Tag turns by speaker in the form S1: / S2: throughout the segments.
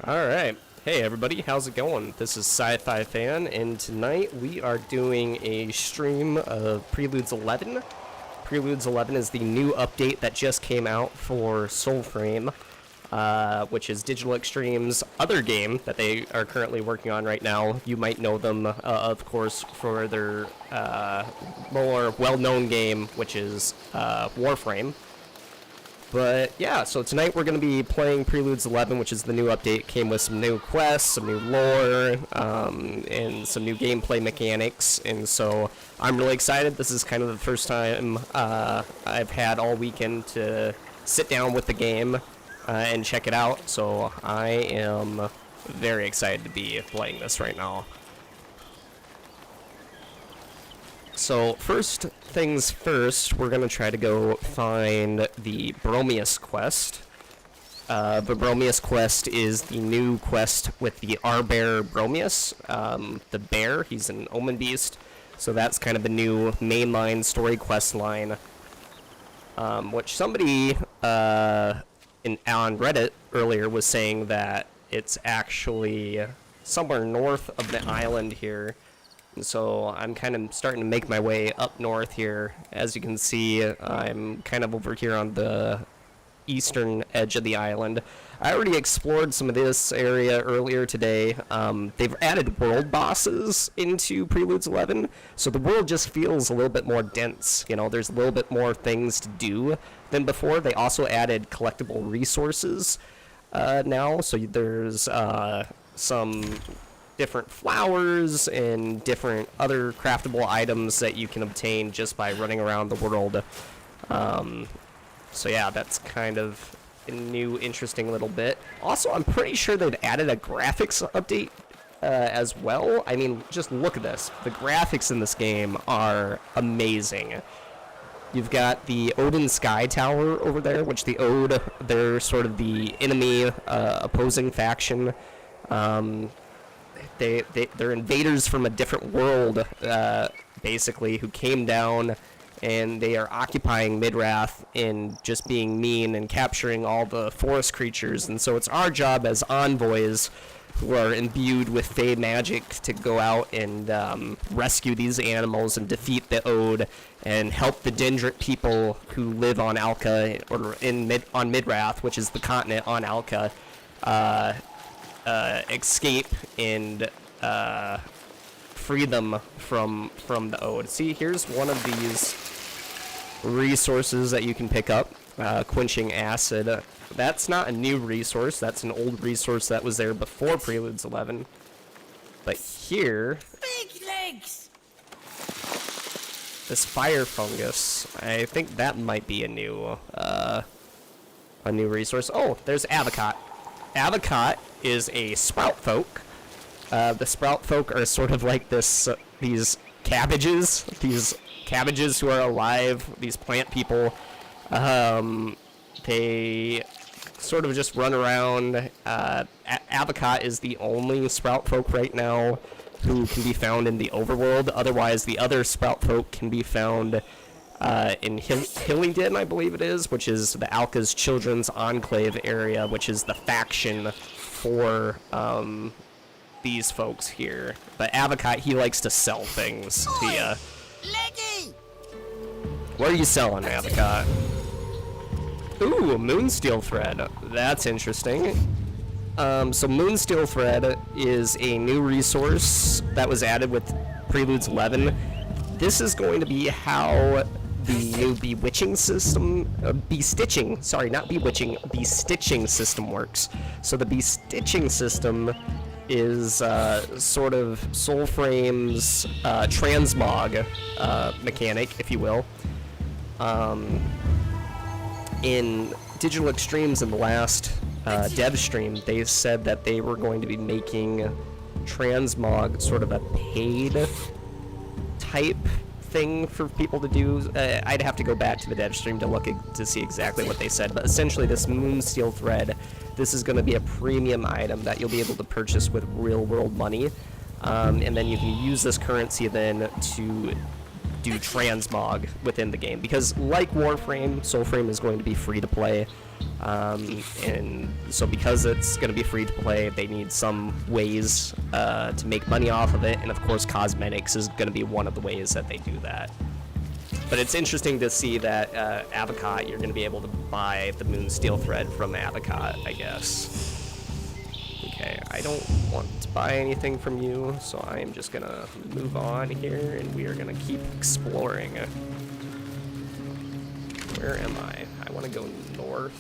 S1: Alright. Hey everybody, how's it going? This is Sci-Fi Fan, and tonight we are doing a stream of Preludes 11. Preludes 11 is the new update that just came out for Soulframe, which is Digital Extreme's other game that they are currently working on right now. You might know them, of course, for their more well-known game, which is Warframe. But yeah, so tonight we're going to be playing Preludes 11, which is the new update. Came with some new quests, some new lore, and some new gameplay mechanics. And so I'm really excited. This is kind of the first time I've had all weekend to sit down with the game and check it out. So I am very excited to be playing this right now. So, first things first, we're going to try to go find the Bromius quest. The Bromius quest is the new quest with the Bear Bromius, the bear. He's an omen beast, so that's kind of a new mainline story quest line, which somebody on Reddit earlier was saying that it's actually somewhere north of the island here. So I'm kind of starting to make my way up north here. As you can see, I'm kind of over here on the eastern edge of the island. I already explored some of this area earlier today. They've added world bosses into Preludes 11, so the world just feels a little bit more dense. You know, there's a little bit more things to do than before. They also added collectible resources now, so there's some different flowers and different other craftable items that you can obtain just by running around the world. So yeah, that's kind of a new interesting little bit. Also, I'm pretty sure they've added a graphics update as well. I mean, just look at this. The graphics in this game are amazing. You've got the Odin Sky Tower over there, which the Ode, they're sort of the enemy opposing faction. They're invaders from a different world, basically, who came down, and they are occupying Midrath and just being mean and capturing all the forest creatures. And so it's our job as envoys who are imbued with Fey magic to go out and rescue these animals and defeat the Ode and help the Dendrit people who live on Alka, or on Midrath, which is the continent on Alka, escape and free them from the Ode. See, here's one of these resources that you can pick up, quenching acid. That's not a new resource, that's an old resource that was there before Preludes 11. But here,
S2: big legs.
S1: This fire fungus, I think that might be a new resource. Oh, there's Avocot. Avocot is a sprout folk. The sprout folk are sort of like these cabbages who are alive, these plant people. They sort of just run around. Avocot is the only sprout folk right now who can be found in the overworld. Otherwise, the other sprout folk can be found in Hillingdon, I believe it is, which is the Alka's Children's Enclave area, which is the faction for these folks here. But Avocot, he likes to sell things to ya.
S2: Leggy.
S1: What are you selling, Avocot? Ooh, Moonsteel Thread. That's interesting. So Moonsteel Thread is a new resource that was added with Preludes 11. This is going to be how the new bewitching system, bestitching, sorry, not bewitching, bestitching system works. So the bestitching system is sort of Soulframe's transmog mechanic, if you will. In Digital Extremes, in the last dev stream, they said that they were going to be making transmog sort of a paid type thing for people to do. I'd have to go back to the dev stream to look to see exactly what they said, but essentially this Moonsteel Thread, this is going to be a premium item that you'll be able to purchase with real world money, and then you can use this currency then to do transmog within the game, because like Warframe, Soulframe is going to be free to play, and so because it's going to be free to play, they need some ways to make money off of it, and of course cosmetics is going to be one of the ways that they do that. But it's interesting to see that Avocot, you're going to be able to buy the Moon Steel Thread from Avocot, I guess. Okay, I don't want to buy anything from you, so I am just going to move on here, and we are going to keep exploring. Where am I? I want to go north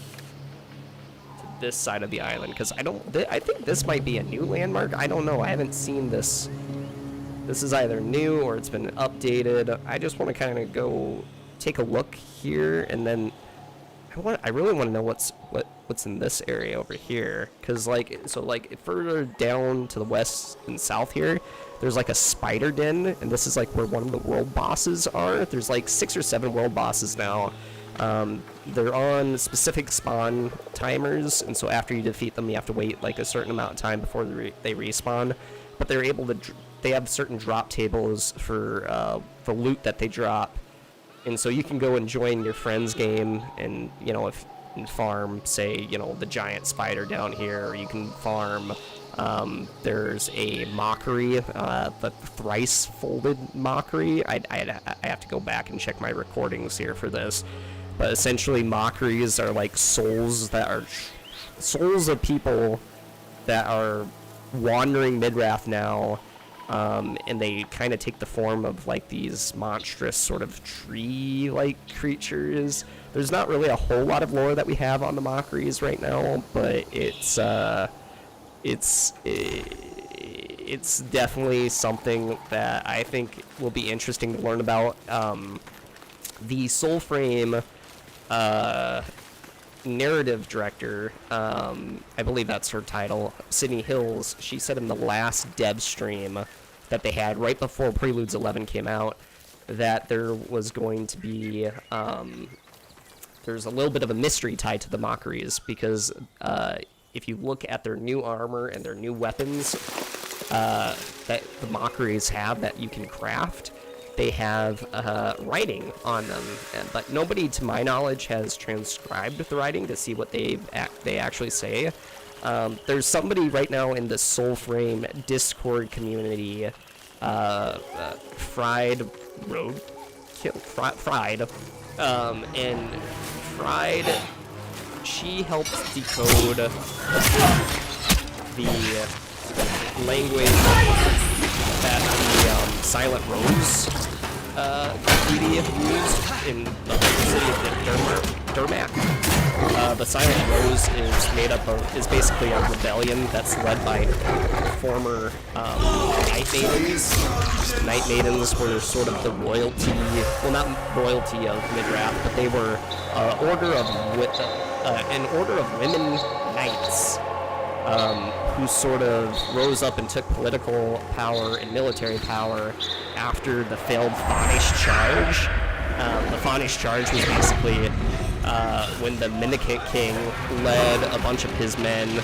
S1: to this side of the island, because I think this might be a new landmark. I don't know. I haven't seen this. This is either new or it's been updated. I just want to kind of go take a look here, and then I really want to know what's in this area over here, because like further down to the west and south here, there's like a spider den, and this is like where one of the world bosses are. There's like 6 or 7 world bosses now. They're on specific spawn timers, and so after you defeat them, you have to wait like a certain amount of time before they respawn. But they're able to. They have certain drop tables for loot that they drop, and so you can go and join your friend's game, and and farm, say, the giant spider down here, or you can farm. There's a mockery, the thrice folded mockery. I have to go back and check my recordings here for this, but essentially mockeries are like souls of people that are wandering Midrath now. And they kind of take the form of like these monstrous sort of tree-like creatures. There's not really a whole lot of lore that we have on the mockeries right now, but it's definitely something that I think will be interesting to learn about. The Soulframe narrative director, I believe that's her title, Sydney Hills, she said in the last dev stream that they had right before Preludes 11 came out that there was going to be, there's a little bit of a mystery tied to the mockeries, because if you look at their new armor and their new weapons that the mockeries have that you can craft, they have writing on them, but nobody, to my knowledge, has transcribed the writing to see what they actually say. There's somebody right now in the Soulframe Discord community, Fried, and Fried, she helped decode the language that the Silent Rose graffiti used in the city of Dermac. The Silent Rose is basically a rebellion that's led by former Night Maidens. The Night Maidens were sort of the royalty, well, not royalty of Midrath, but they were an order of women knights who sort of rose up and took political power and military power after the failed Faunish Charge. The Faunish Charge was basically when the Mendicant King led a bunch of his men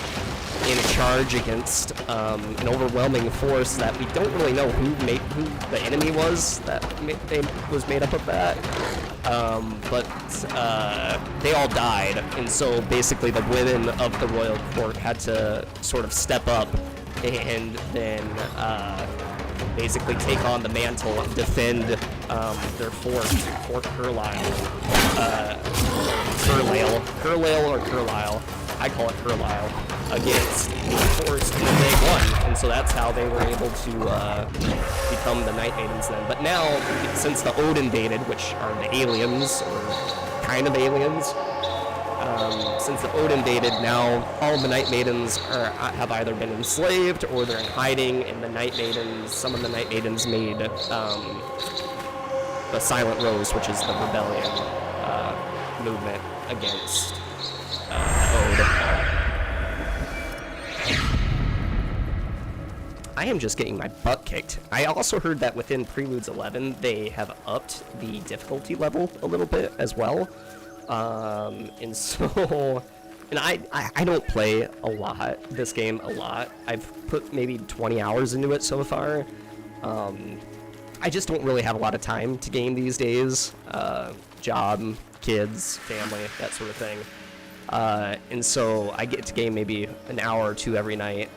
S1: in a charge against an overwhelming force that we don't really know who the enemy was that was made up of that. But they all died, and so basically the women of the royal court had to sort of step up and then basically take on the mantle and defend their Fort Carlisle. Carlisle or Carlisle, I call it Carlisle, against the force, and then they won, and so that's how they were able to become the Night Maidens then. But now, since the Ode invaded, which are the aliens, or kind of aliens, since the Ode invaded, now all the Night Maidens have either been enslaved or they're in hiding, and some of the Night Maidens made the Silent Rose, which is the rebellion movement against Ode. I am just getting my butt kicked. I also heard that within Preludes 11, they have upped the difficulty level a little bit as well. And so, and I don't play this game a lot. I've put maybe 20 hours into it so far. I just don't really have a lot of time to game these days. Job, kids, family, that sort of thing. And so I get to game maybe an hour or two every night.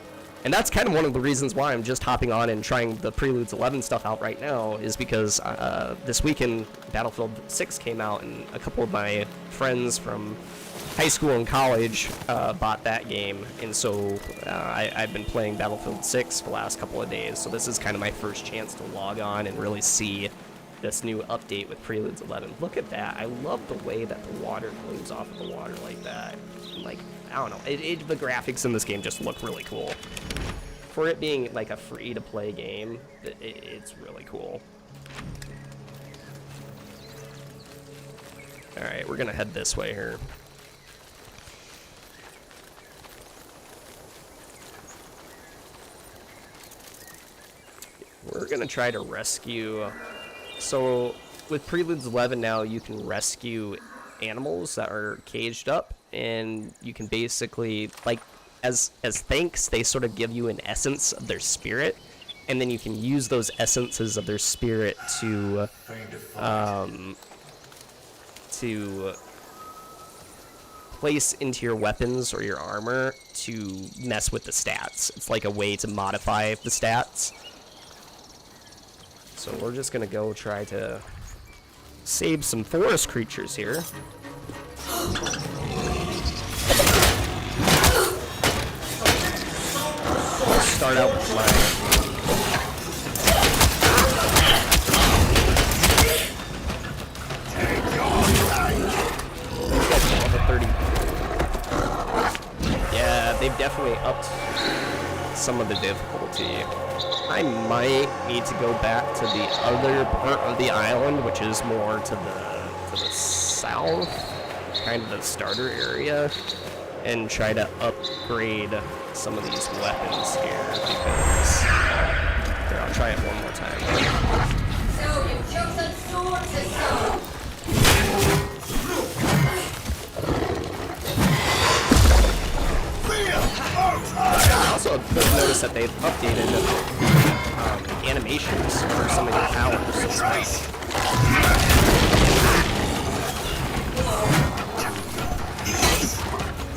S1: And that's kind of one of the reasons why I'm just hopping on and trying the Preludes 11 stuff out right now, is because this weekend Battlefield 6 came out, and a couple of my friends from high school and college bought that game, and so I've been playing Battlefield 6 for the last couple of days, so this is kind of my first chance to log on and really see this new update with Preludes 11. Look at that. I love the way that the water gleams off of the water like that. Like, I don't know, the graphics in this game just look really cool. For it being like a free-to-play game, it's really cool. Alright, we're gonna head this way here. We're gonna try to rescue... So, with Preludes 11 now, you can rescue animals that are caged up, and you can basically, like, as thanks, they sort of give you an essence of their spirit, and then you can use those essences of their spirit to place into your weapons or your armor to mess with the stats. It's like a way to modify the stats. So we're just gonna go try to save some forest creatures here. Start out with my... Yeah, they've definitely upped some of the difficulty. I might need to go back to the other part of the island, which is more to the south, kind of the starter area, and try to upgrade some of these weapons here, because... Here, I'll try it one more time.
S2: So you've chosen swords as so.
S1: I also noticed that they've updated animations for some of your powers. I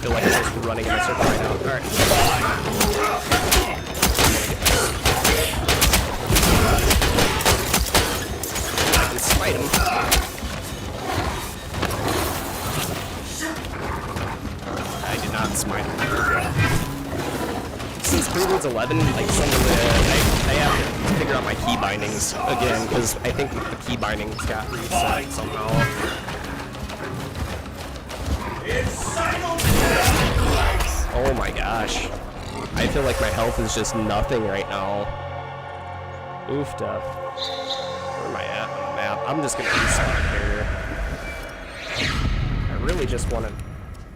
S1: feel like I'm just running in a circle right now. Alright. I can smite him. I did not smite him. Since Preludes 11, like some of the, I have to figure out my key bindings again, because I think the key bindings got reset somehow. Oh my gosh. I feel like my health is just nothing right now. Oofta. Where am I at on the map? I'm just gonna respawn here. I really just want to...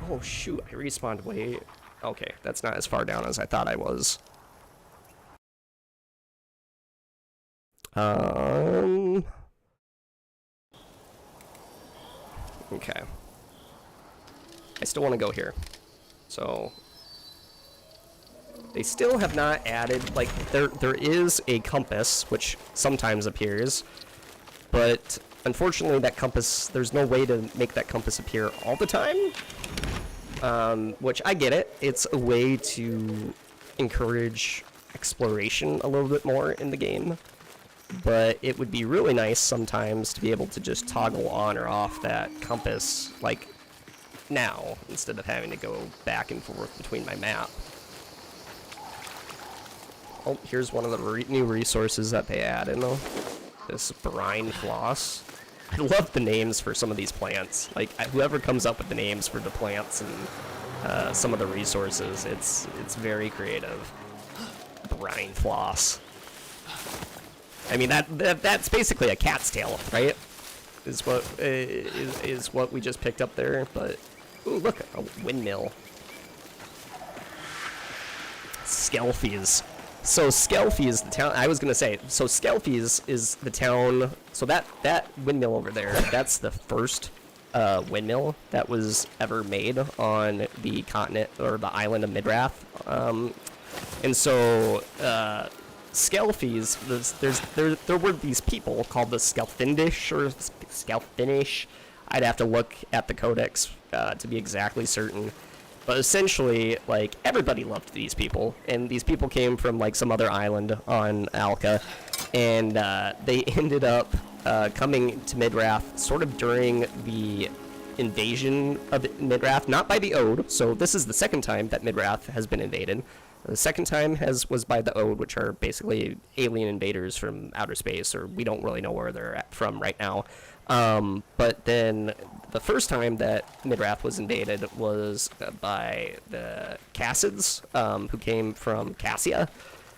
S1: Oh shoot, I respawned way... Okay, that's not as far down as I thought I was. Okay. I still want to go here. So... They still have not added, like, there is a compass, which sometimes appears, but unfortunately that compass, there's no way to make that compass appear all the time. Which I get it. It's a way to encourage exploration a little bit more in the game. But it would be really nice sometimes to be able to just toggle on or off that compass, like, now, instead of having to go back and forth between my map. Oh, here's one of the new resources that they added, though. This brine floss. I love the names for some of these plants. Like, whoever comes up with the names for the plants and some of the resources, it's very creative. Brine floss. I mean, that's basically a cat's tail, right? Is what we just picked up there. But ooh, look, a windmill. Skelfies. So Skelfie is the town. I was gonna say. So Skelfie is the town. So that windmill over there. That's the first windmill that was ever made on the continent or the island of Midrath. And so Skelfies, there were these people called the Skelfindish or Skelfinish. I'd have to look at the codex to be exactly certain. But essentially, like, everybody loved these people, and these people came from, like, some other island on Alka, and they ended up coming to Midrath sort of during the invasion of Midrath, not by the Ode, so this is the second time that Midrath has been invaded. The second time was by the Ode, which are basically alien invaders from outer space, or we don't really know where they're from right now. But then the first time that Midrath was invaded was by the Cassids, who came from Cassia,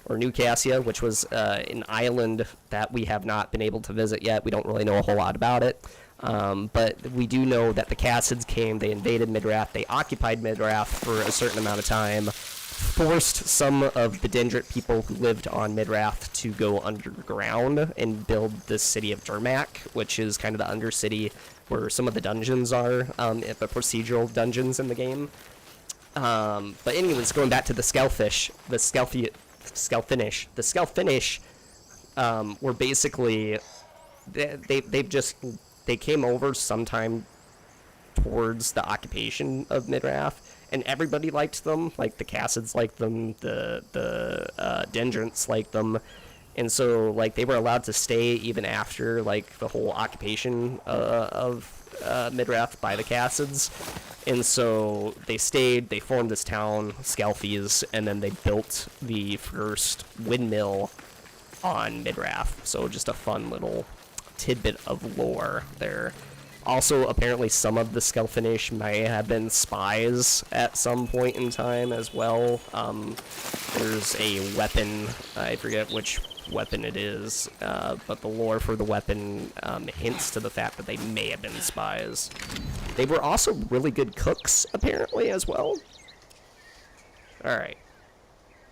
S1: or New Cassia, which was an island that we have not been able to visit yet. We don't really know a whole lot about it. But we do know that the Cassids came, they invaded Midrath, they occupied Midrath for a certain amount of time, forced some of the Dendrit people who lived on Midrath to go underground and build the city of Durmak, which is kind of the undercity where some of the dungeons are, the procedural dungeons in the game. But anyways, going back to the Skelfinish, the Skelfinish were basically, they came over sometime towards the occupation of Midrath, and everybody liked them. Like, the Cassids liked them, the Dendrants liked them, and so, like, they were allowed to stay even after, like, the whole occupation of Midrath by the Cassids. And so they stayed, they formed this town, Skelfies, and then they built the first windmill on Midrath. So just a fun little tidbit of lore there. Also, apparently some of the Skelfinish may have been spies at some point in time as well. There's a weapon, I forget which weapon it is, but the lore for the weapon hints to the fact that they may have been spies. They were also really good cooks, apparently, as well. Alright.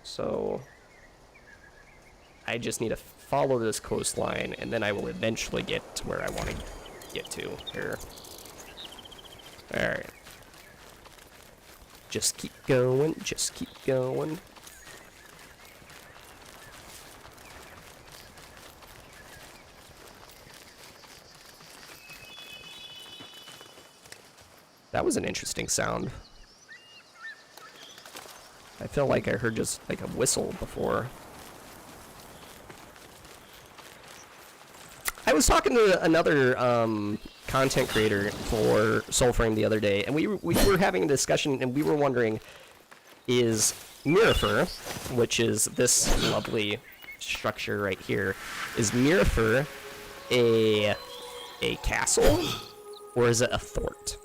S1: So I just need to follow this coastline, and then I will eventually get to where I want to get to here. Alright. Just keep going, just keep going. That was an interesting sound. I feel like I heard just like a whistle before. I was talking to another content creator for Soulframe the other day, and we were having a discussion, and we were wondering, is Mirifer, which is this lovely structure right here, is Mirifer a castle, or is it a fort?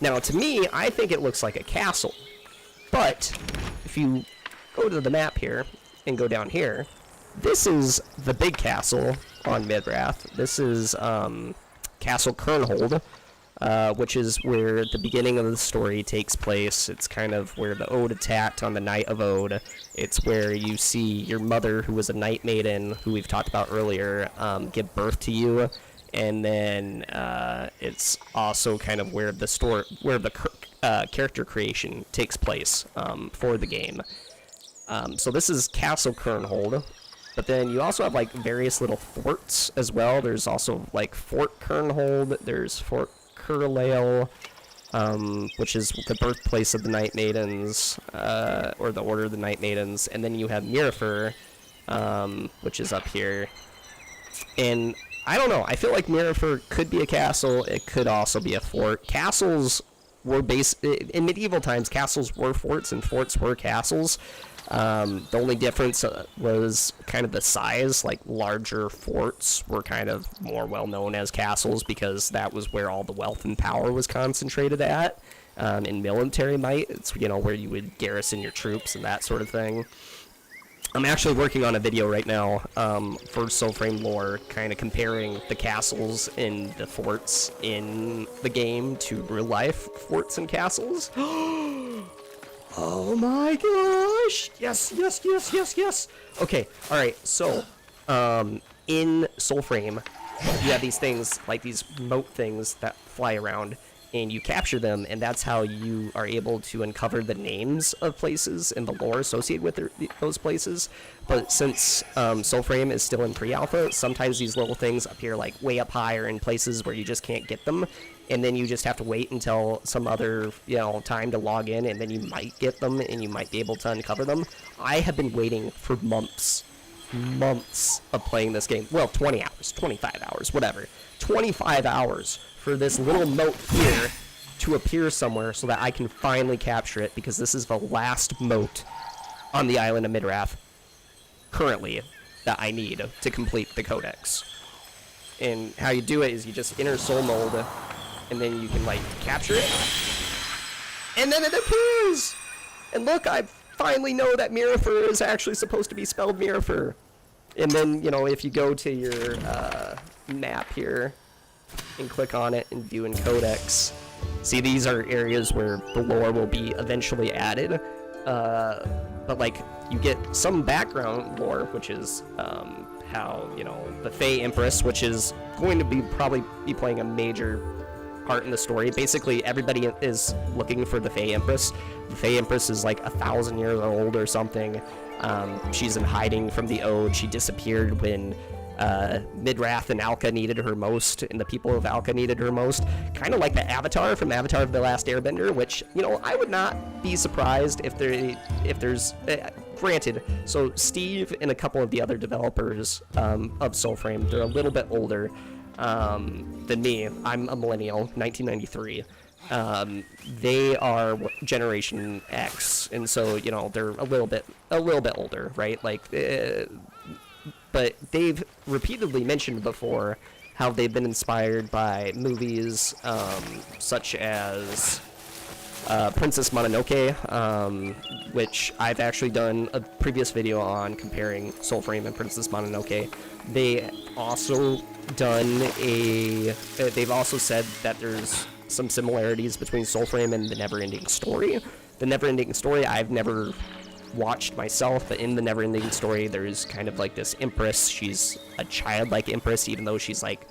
S1: Now, to me, I think it looks like a castle, but if you go to the map here and go down here, this is the big castle on Midrath. This is Castle Kernhold, which is where the beginning of the story takes place. It's kind of where the Ode attacked on the night of Ode. It's where you see your mother, who was a night maiden, who we've talked about earlier, give birth to you. And then it's also kind of where the story, where the character creation takes place for the game. So this is Castle Kernhold. But then you also have, like, various little forts as well. There's also, like, Fort Kernhold. There's Fort Kurlail, which is the birthplace of the Night Maidens, or the Order of the Night Maidens. And then you have Mirifer, which is up here. And I don't know. I feel like Mirifer could be a castle. It could also be a fort. Castles were in medieval times, castles were forts and forts were castles. The only difference was kind of the size. Like, larger forts were kind of more well known as castles because that was where all the wealth and power was concentrated at. In military might, it's, you know, where you would garrison your troops and that sort of thing. I'm actually working on a video right now for Soulframe lore, kind of comparing the castles and the forts in the game to real life forts and castles. Oh my gosh! Yes, yes, yes, yes, yes! Okay, alright, so, in Soulframe, you have these things, like these moat things that fly around, and you capture them, and that's how you are able to uncover the names of places and the lore associated with those places. But since Soulframe is still in pre-alpha, sometimes these little things appear like way up high or in places where you just can't get them, and then you just have to wait until some other time to log in, and then you might get them and you might be able to uncover them. I have been waiting for months of playing this game. Well, 20 hours, 25 hours, whatever. 25 hours for this little moat here to appear somewhere so that I can finally capture it, because this is the last moat on the island of Midrath currently that I need to complete the codex. And how you do it is you just enter soul mode, and then you can like capture it, and then it appears. And look, I finally know that Mirifer is actually supposed to be spelled Mirifer. And then if you go to your map here and click on it and view in codex, see, these are areas where the lore will be eventually added, but like you get some background lore, which is how the Fey Empress, which is going to probably be playing a major part in the story. Basically everybody is looking for the Fey Empress. The Fey Empress is like 1,000 years old or something. She's in hiding from the Ode. She disappeared when Midrath and Alka needed her most, and the people of Alka needed her most. Kind of like the Avatar from Avatar of the Last Airbender, which, I would not be surprised if there's... granted, so Steve and a couple of the other developers of Soulframe, they're a little bit older than me. I'm a millennial, 1993. They are Generation X, and so they're a little bit older, right? Like, but they've repeatedly mentioned before how they've been inspired by movies such as Princess Mononoke, which I've actually done a previous video on comparing Soulframe and Princess Mononoke. They've also said that there's some similarities between Soulframe and The Neverending Story. The Neverending Story I've never watched myself, but in The Neverending Story there's kind of like this empress. She's a childlike empress, even though she's like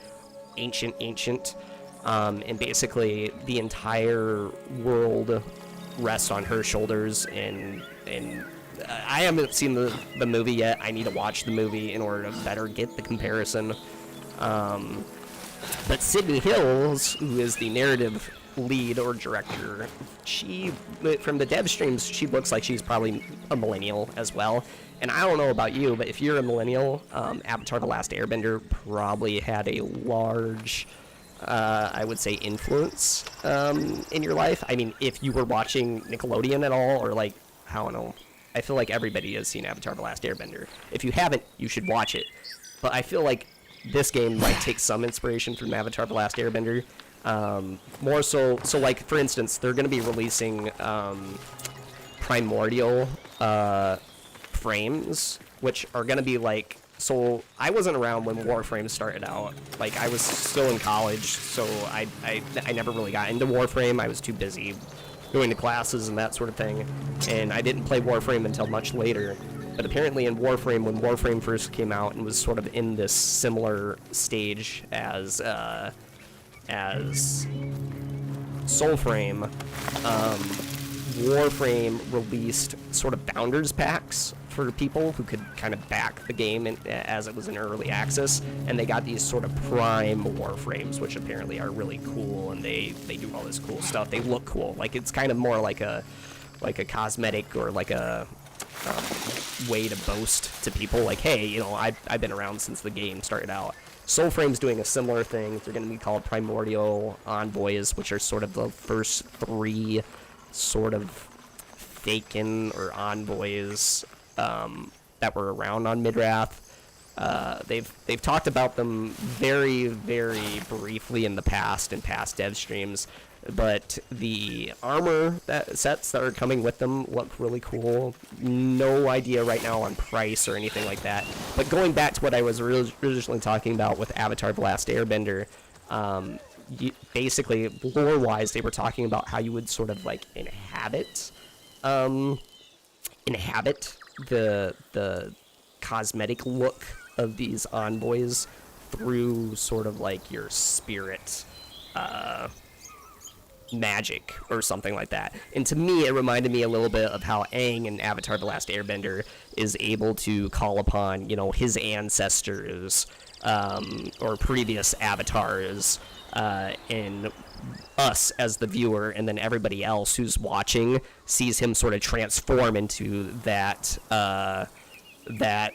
S1: ancient. And basically the entire world rests on her shoulders, and I haven't seen the movie yet. I need to watch the movie in order to better get the comparison. But Sydney Hills, who is the narrative lead or director, she, from the dev streams, she looks like she's probably a millennial as well. And I don't know about you, but if you're a millennial, Avatar: The Last Airbender probably had a large... I would say influence in your life. I mean, if you were watching Nickelodeon at all, or like, I don't know, I feel like everybody has seen Avatar: The Last Airbender. If you haven't, you should watch it. But I feel like this game might take some inspiration from Avatar: The Last Airbender. More so like, for instance, they're going to be releasing primordial frames, which are going to be like... So I wasn't around when Warframe started out. Like, I was still in college, so I never really got into Warframe. I was too busy going to classes and that sort of thing, and I didn't play Warframe until much later. But apparently in Warframe, when Warframe first came out and was sort of in this similar stage as Soulframe, Warframe released sort of Bounders packs for people who could kind of back the game as it was in early access, and they got these sort of prime Warframes, which apparently are really cool, and they do all this cool stuff. They look cool. Like, it's kind of more like a cosmetic, or like a way to boast to people, like, hey, I've been around since the game started out. Soulframe's doing a similar thing. They're going to be called Primordial Envoys, which are sort of the first 3 sort of Thaken or envoys that were around on Midrath. They've talked about them very, very briefly in the past, in past dev streams, but the armor sets that are coming with them look really cool. No idea right now on price or anything like that. But going back to what I was originally talking about with Avatar: The Last Airbender, basically, lore-wise, they were talking about how you would sort of like inhabit the cosmetic look of these envoys through sort of like your spirit magic or something like that. And to me, it reminded me a little bit of how Aang in Avatar: The Last Airbender is able to call upon, you know, his ancestors or previous avatars in us as the viewer, and then everybody else who's watching sees him sort of transform into that that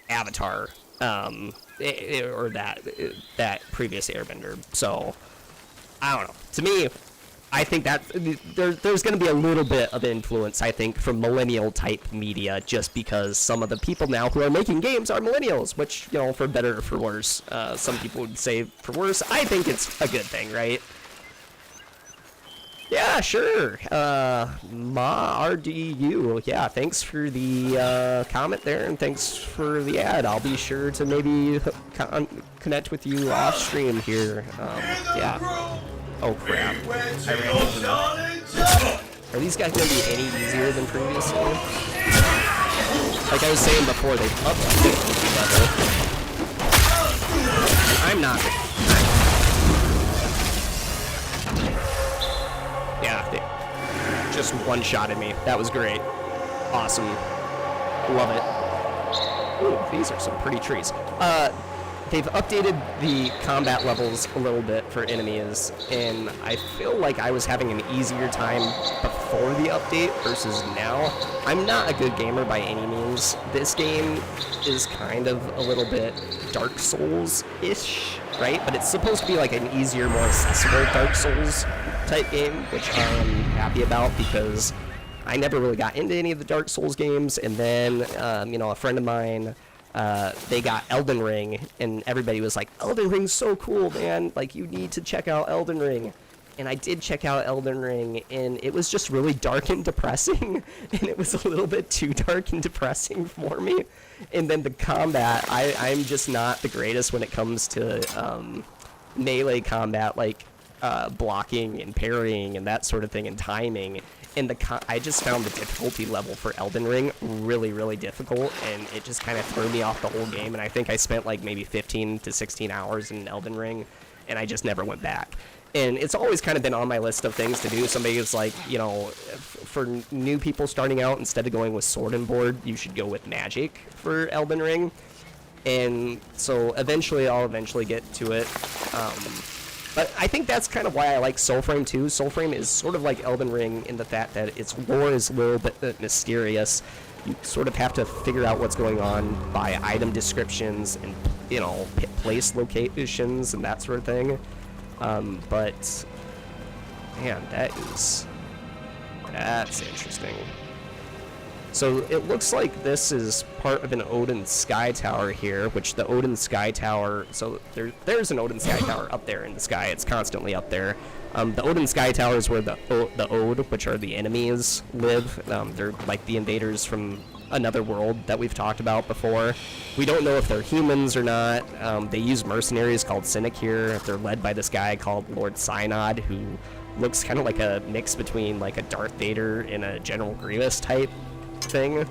S1: avatar or that previous airbender. So I don't know. To me, I think that there's going to be a little bit of influence, I think, from millennial type media, just because some of the people now who are making games are millennials, which, you know, for better or for worse. Some people would say for worse. I think it's a good thing, right? Yeah, sure. Ma RDU. Yeah, thanks for the comment there, and thanks for the ad. I'll be sure to maybe connect with you off stream here. Yeah. Oh crap. I ran into them. Are these guys gonna be any easier than previously? Like I was saying before, they've upped the difficulty level. I'm not. Yeah, they just one-shotted me. That was great. Awesome. Love it. Ooh, these are some pretty trees. They've updated the combat levels a little bit for enemies, and I feel like I was having an easier time before the update versus now. I'm not a good gamer by any means. This game is kind of a little bit Dark Souls-ish, right? But it's supposed to be like an easier, more accessible Dark Souls type game, which I'm happy about because I never really got into any of the Dark Souls games, and then, you know, a friend of mine, they got Elden Ring, and everybody was like, Elden Ring's so cool, man, like, you need to check out Elden Ring. And I did check out Elden Ring, and it was just really dark and depressing, and it was a little bit too dark and depressing for me. And then the combat, I'm just not the greatest when it comes to melee combat, like blocking and parrying and that sort of thing, and timing. And I just found the difficulty level for Elden Ring really, really difficult, and it just kind of threw me off the whole game. And I think I spent like maybe 15 to 16 hours in Elden Ring, and I just never went back. And it's always kind of been on my list of things to do. Somebody was like, you know, for new people starting out, instead of going with sword and board, you should go with magic for Elden Ring. And so eventually I'll get to it. But I think that's kind of why I like Soulframe too. Soulframe is sort of like Elden Ring in the fact that its lore is a little bit mysterious. You sort of have to figure out what's going on by item descriptions and, you know, place locations and that sort of thing. But man, that's interesting. So it looks like this is part of an Odin Sky Tower here, which the Odin Sky Tower, so there's an Odin Sky Tower up there in the sky. It's constantly up there. The Odin Sky Tower is where the Ode, which are the enemies, live. They're like the invaders from another world that we've talked about before. We don't know if they're humans or not. They use mercenaries called Cynic here. They're led by this guy called Lord Synod, who looks kind of like a mix between like a Darth Vader and a General Grievous type thing.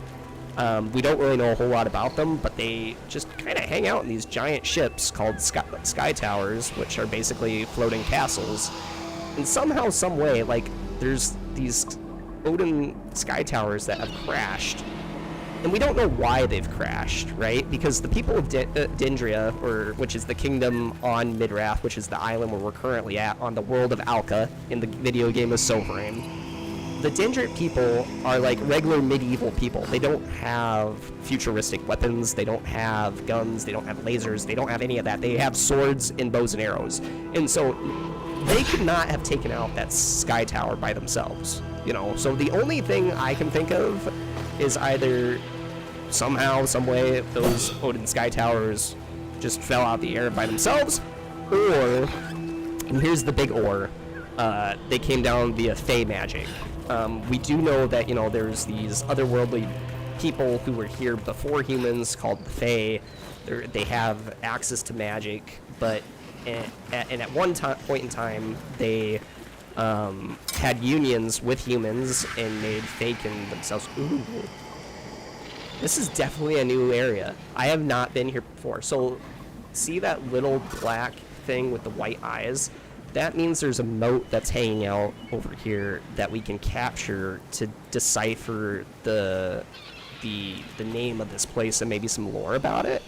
S1: We don't really know a whole lot about them, but they just kind of hang out in these giant ships called sky towers, which are basically floating castles. And somehow, some way, like, there's these Odin sky towers that have crashed, and we don't know why they've crashed, right? Because the people of Dendria, which is the kingdom on Midrath, which is the island where we're currently at, on the world of Alka, in the video game of Soulframe, the Dendric people are like regular medieval people. They don't have futuristic weapons, they don't have guns, they don't have lasers, they don't have any of that. They have swords and bows and arrows. And so they could not have taken out that sky tower by themselves, you know? So the only thing I can think of is either somehow, some way, those Odin sky towers just fell out of the air by themselves, or, and here's the big or, they came down via Fey magic. We do know that, you know, there's these otherworldly people who were here before humans called the Fey. They have access to magic, but at one point in time, they had unions with humans and made Feykin themselves. Ooh. This is definitely a new area. I have not been here before. So, see that little black thing with the white eyes? that means there's a moat that's hanging out over here that we can capture to decipher the name of this place and maybe some lore about it.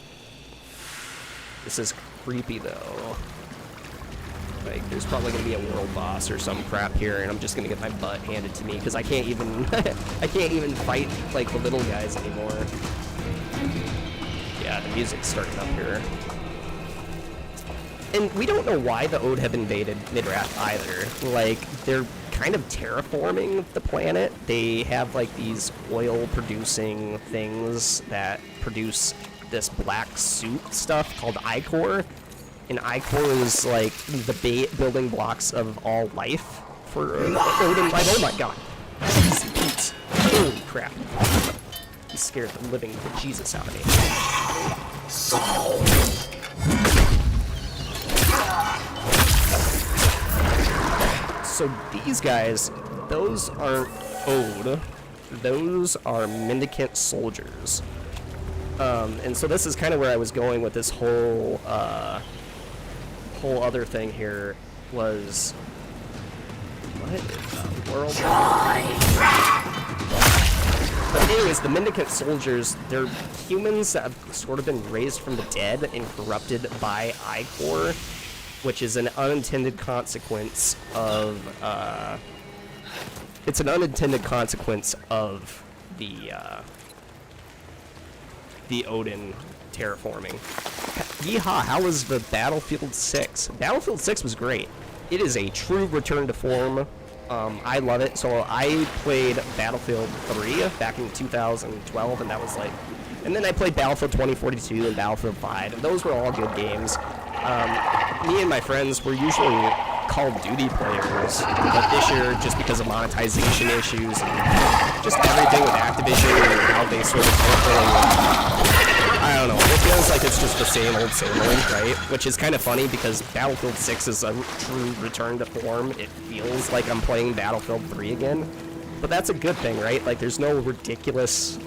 S1: This is creepy though. Like, there's probably gonna be a world boss or some crap here, and I'm just gonna get my butt handed to me because I can't even I can't even fight like the little guys anymore. Yeah, the music's starting up here. And we don't know why the Ode have invaded Midrath either. Like, they're kind of terraforming the planet. They have like these oil-producing things that produce this black soup stuff called ichor. And ichor is like the building blocks of all life for Odin life. Oh my god. Easy Pete. Holy crap. He scared the living bejesus out of me. So these guys, those aren't Ode. Those are mendicant soldiers. And so this is kind of where I was going with this whole other thing here was, what in the world? But anyways, the mendicant soldiers, they're humans that have sort of been raised from the dead and corrupted by ichor, which is an unintended consequence of, it's an unintended consequence of the Odin terraforming. Yeehaw, how was the Battlefield 6? Battlefield 6 was great. It is a true return to form. I love it. So I played Battlefield 3 back in 2012, and that was like... And then I played Battlefield 2042 and Battlefield 5, and those were all good games. Me and my friends were usually Call of Duty players, but this year, just because of monetization issues and just everything with Activision and how they sort of I don't know, it feels like it's just the same old, right? Which is kind of funny because Battlefield 6 is a true return to form. It feels like I'm playing Battlefield 3 again, but that's a good thing, right? Like, there's no ridiculous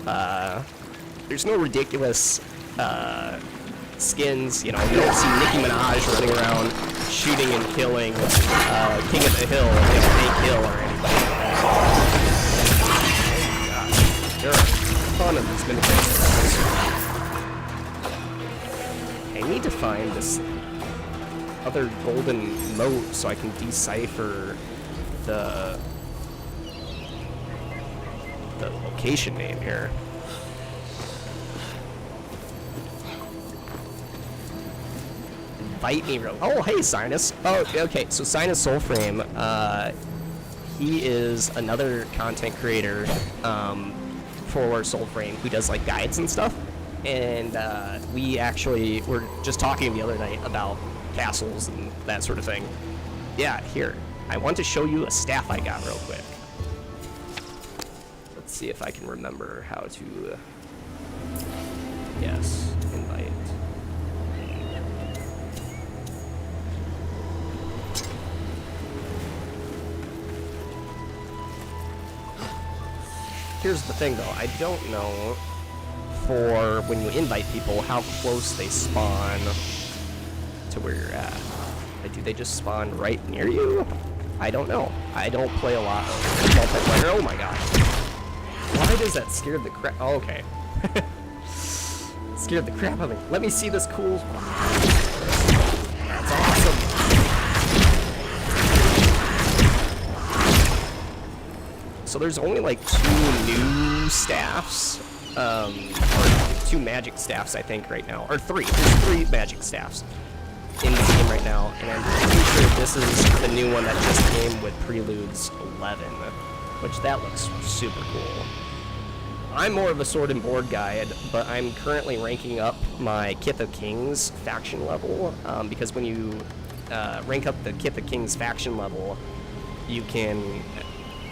S1: skins, you know. You don't see Nicki Minaj running around shooting and killing King of the Hill, you know, Hank Hill or anything like that. There are a ton of these minigames. I need to find this other golden moat so I can decipher the location name here. Invite me real. Oh, hey, Sinus. Oh, okay. So Sinus Soulframe, he is another content creator for Soulframe who does like guides and stuff. And we actually were just talking the other night about castles and that sort of thing. Yeah, here. I want to show you a staff I got real quick. Let's see if I can remember how to... Yes, invite. Here's the thing, though. I don't know for when you invite people how close they spawn to where you're at. Like, do they just spawn right near you? I don't know. I don't play a lot of multiplayer. Oh my god. Why does that scare the crap? Oh, okay. Scared the crap out of me. Let me see this cool. That's awesome. So there's only like 2 new staffs, or 2 magic staffs I think right now, or 3. There's 3 magic staffs in the game right now, and I'm pretty sure this is the new one that just came with Preludes 11, which that looks super cool. I'm more of a sword and board guide, but I'm currently ranking up my Kith of Kings faction level, because when you rank up the Kith of Kings faction level, you can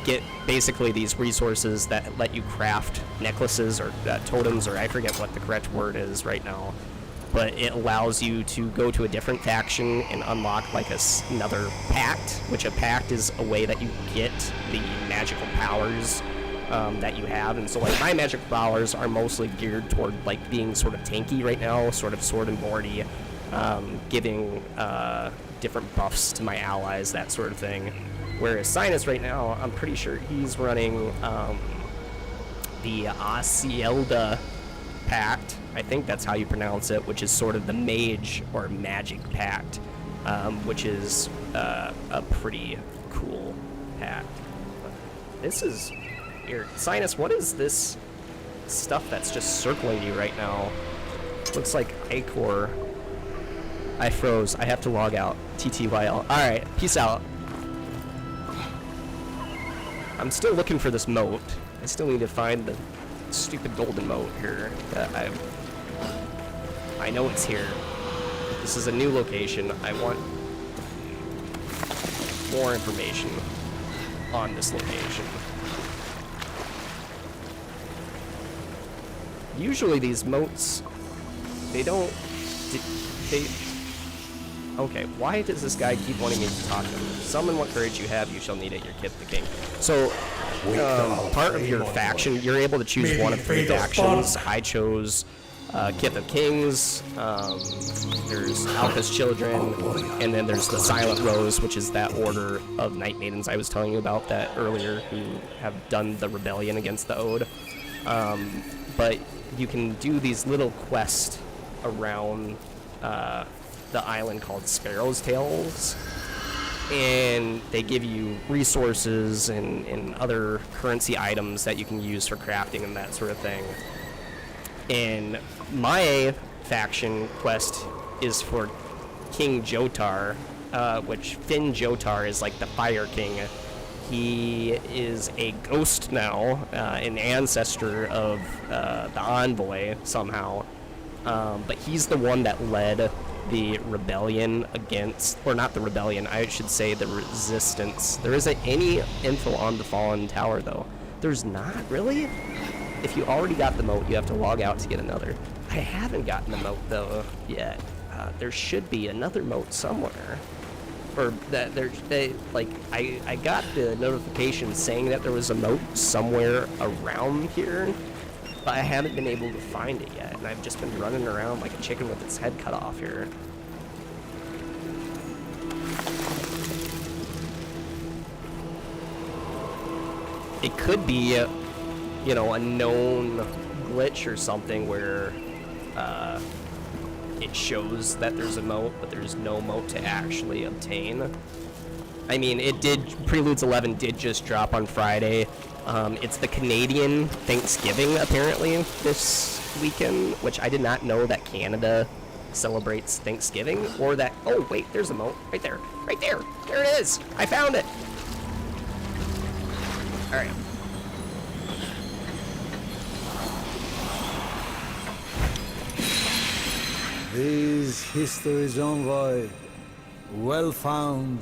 S1: get basically these resources that let you craft necklaces or totems, or I forget what the correct word is right now, but it allows you to go to a different faction and unlock like another pact, which a pact is a way that you get the magical powers that you have. And so like my magical powers are mostly geared toward like being sort of tanky right now, sort of sword and boardy, giving different buffs to my allies, that sort of thing. Whereas Sinus right now, I'm pretty sure he's running the Asielda Pact. I think that's how you pronounce it, which is sort of the mage or magic pact, which is a pretty cool pact. This is weird. Sinus, what is this stuff that's just circling you right now? Looks like Acor. I froze. I have to log out. TTYL. Alright, peace out. I'm still looking for this moat. I still need to find the stupid golden moat here. I know it's here. This is a new location. I want more information on this location. Usually these moats, they don't... Okay, why does this guy keep wanting me to talk to him? Summon what courage you have, you shall need it, your Kith the King. So, part of your faction, you're able to choose one of 3 factions. I chose Kith of Kings, there's Alpha's Children, and then there's the Silent Rose, which is that order of Night Maidens I was telling you about that earlier, who have done the rebellion against the Ode. But you can do these little quests around the island called Sparrow's Tails, and they give you resources and other currency items that you can use for crafting and that sort of thing. And my faction quest is for King Jotar, which Finn Jotar is like the Fire King. He is a ghost now, an ancestor of the Envoy somehow. But he's the one that led the rebellion against, or not the rebellion, I should say the resistance. There isn't any info on the Fallen Tower, though. There's not, really? If you already got the moat, you have to log out to get another. I haven't gotten the moat, though, yet. There should be another moat somewhere. Or that I got the notification saying that there was a moat somewhere around here, but I haven't been able to find it yet, and I've just been running around like a chicken with its head cut off here. It could be, you know, a known glitch or something where it shows that there's a moat, but there's no moat to actually obtain. I mean, Preludes 11 did just drop on Friday. It's the Canadian Thanksgiving, apparently, this weekend, which I did not know that Canada celebrates Thanksgiving, or that... Oh, wait, there's a moat. Right there. Right there. There it is. I found it. All right.
S3: These history's envoy, well found.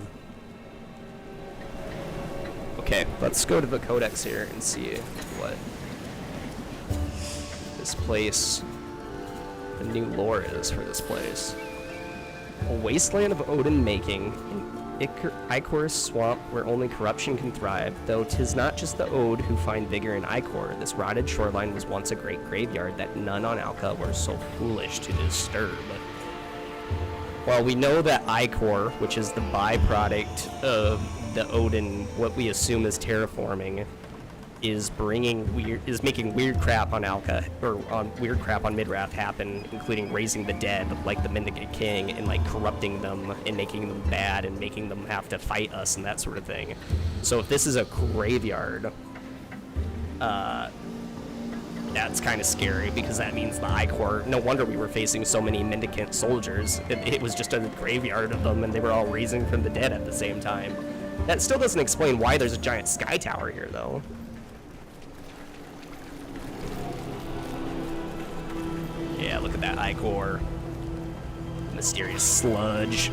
S1: Okay, let's go to the codex here and see what this place, the new lore is for this place. A wasteland of Odin making, an Ichor's swamp where only corruption can thrive, though 'tis not just the Ode who find vigor in Ichor. This rotted shoreline was once a great graveyard that none on Alka were so foolish to disturb. Well, we know that Ichor, which is the byproduct of the Odin, what we assume is terraforming, is making weird crap on Alka, or on weird crap on Midrath happen, including raising the dead, like the Mendicant King, and like corrupting them and making them bad and making them have to fight us and that sort of thing. So if this is a graveyard, that's kind of scary, because that means the Ichor, no wonder we were facing so many Mendicant soldiers. It was just a graveyard of them, and they were all raising from the dead at the same time. That still doesn't explain why there's a giant sky tower here, though. Yeah, look at that Ichor. Mysterious sludge.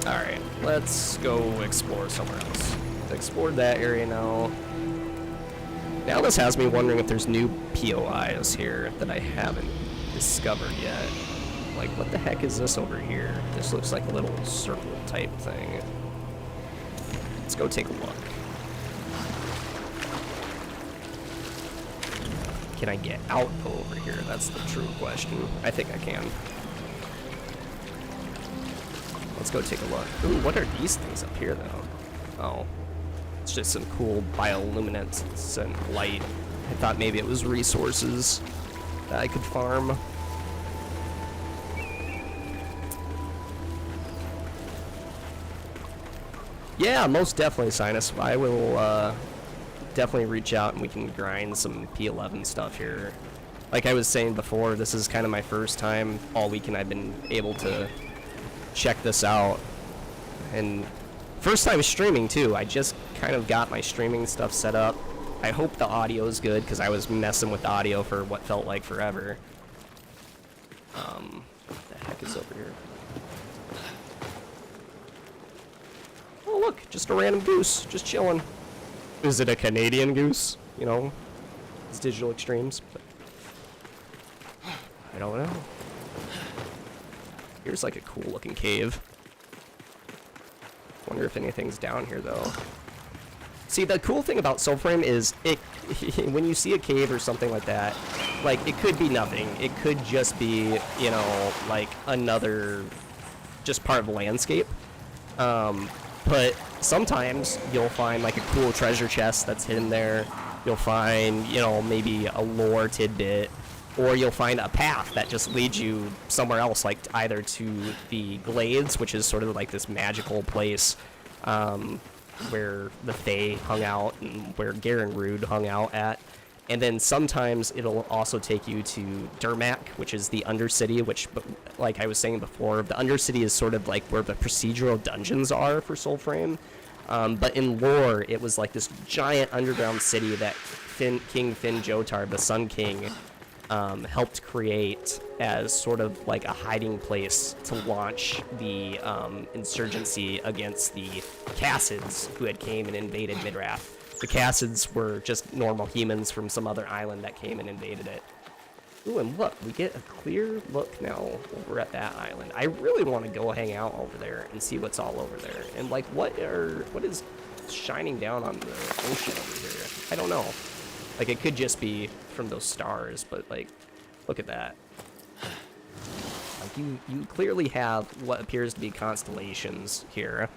S1: Alright, let's go explore somewhere else. I've explored that area now. Now this has me wondering if there's new POIs here that I haven't discovered yet. Like, what the heck is this over here? This looks like a little circle type thing. Let's go take a look. Can I get out over here? That's the true question. I think I can. Let's go take a look. Ooh, what are these things up here, though? Oh, it's just some cool bioluminescence and light. I thought maybe it was resources that I could farm. Yeah, most definitely, Sinus. I will definitely reach out and we can grind some P11 stuff here. Like I was saying before, this is kind of my first time all weekend I've been able to check this out. And first time streaming too. I just kind of got my streaming stuff set up. I hope the audio is good because I was messing with the audio for what felt like forever. What the heck is over here? Oh look, just a random goose, just chilling. Is it a Canadian goose? You know, it's digital extremes. But I don't know. Here's like a cool looking cave. Wonder if anything's down here though. See, the cool thing about Soulframe is it when you see a cave or something like that, like it could be nothing. It could just be, you know, like another just part of the landscape. But sometimes you'll find like a cool treasure chest that's hidden there. You'll find, you know, maybe a lore tidbit, or you'll find a path that just leads you somewhere else, like either to the Glades, which is sort of like this magical place where the Fae hung out and where Garen Rude hung out at. And then sometimes it'll also take you to Durmak, which is the Undercity, which, like I was saying before, the Undercity is sort of like where the procedural dungeons are for Soulframe. But in lore, it was like this giant underground city that King Fin Jotar, the Sun King, helped create as sort of like a hiding place to launch the insurgency against the Cassids, who had came and invaded Midrath. The Cassids were just normal humans from some other island that came and invaded it. Ooh, and look, we get a clear look now over at that island. I really want to go hang out over there and see what's all over there. And like, what is shining down on the ocean over here? I don't know. Like, it could just be from those stars, but like, look at that. Like, you clearly have what appears to be constellations here,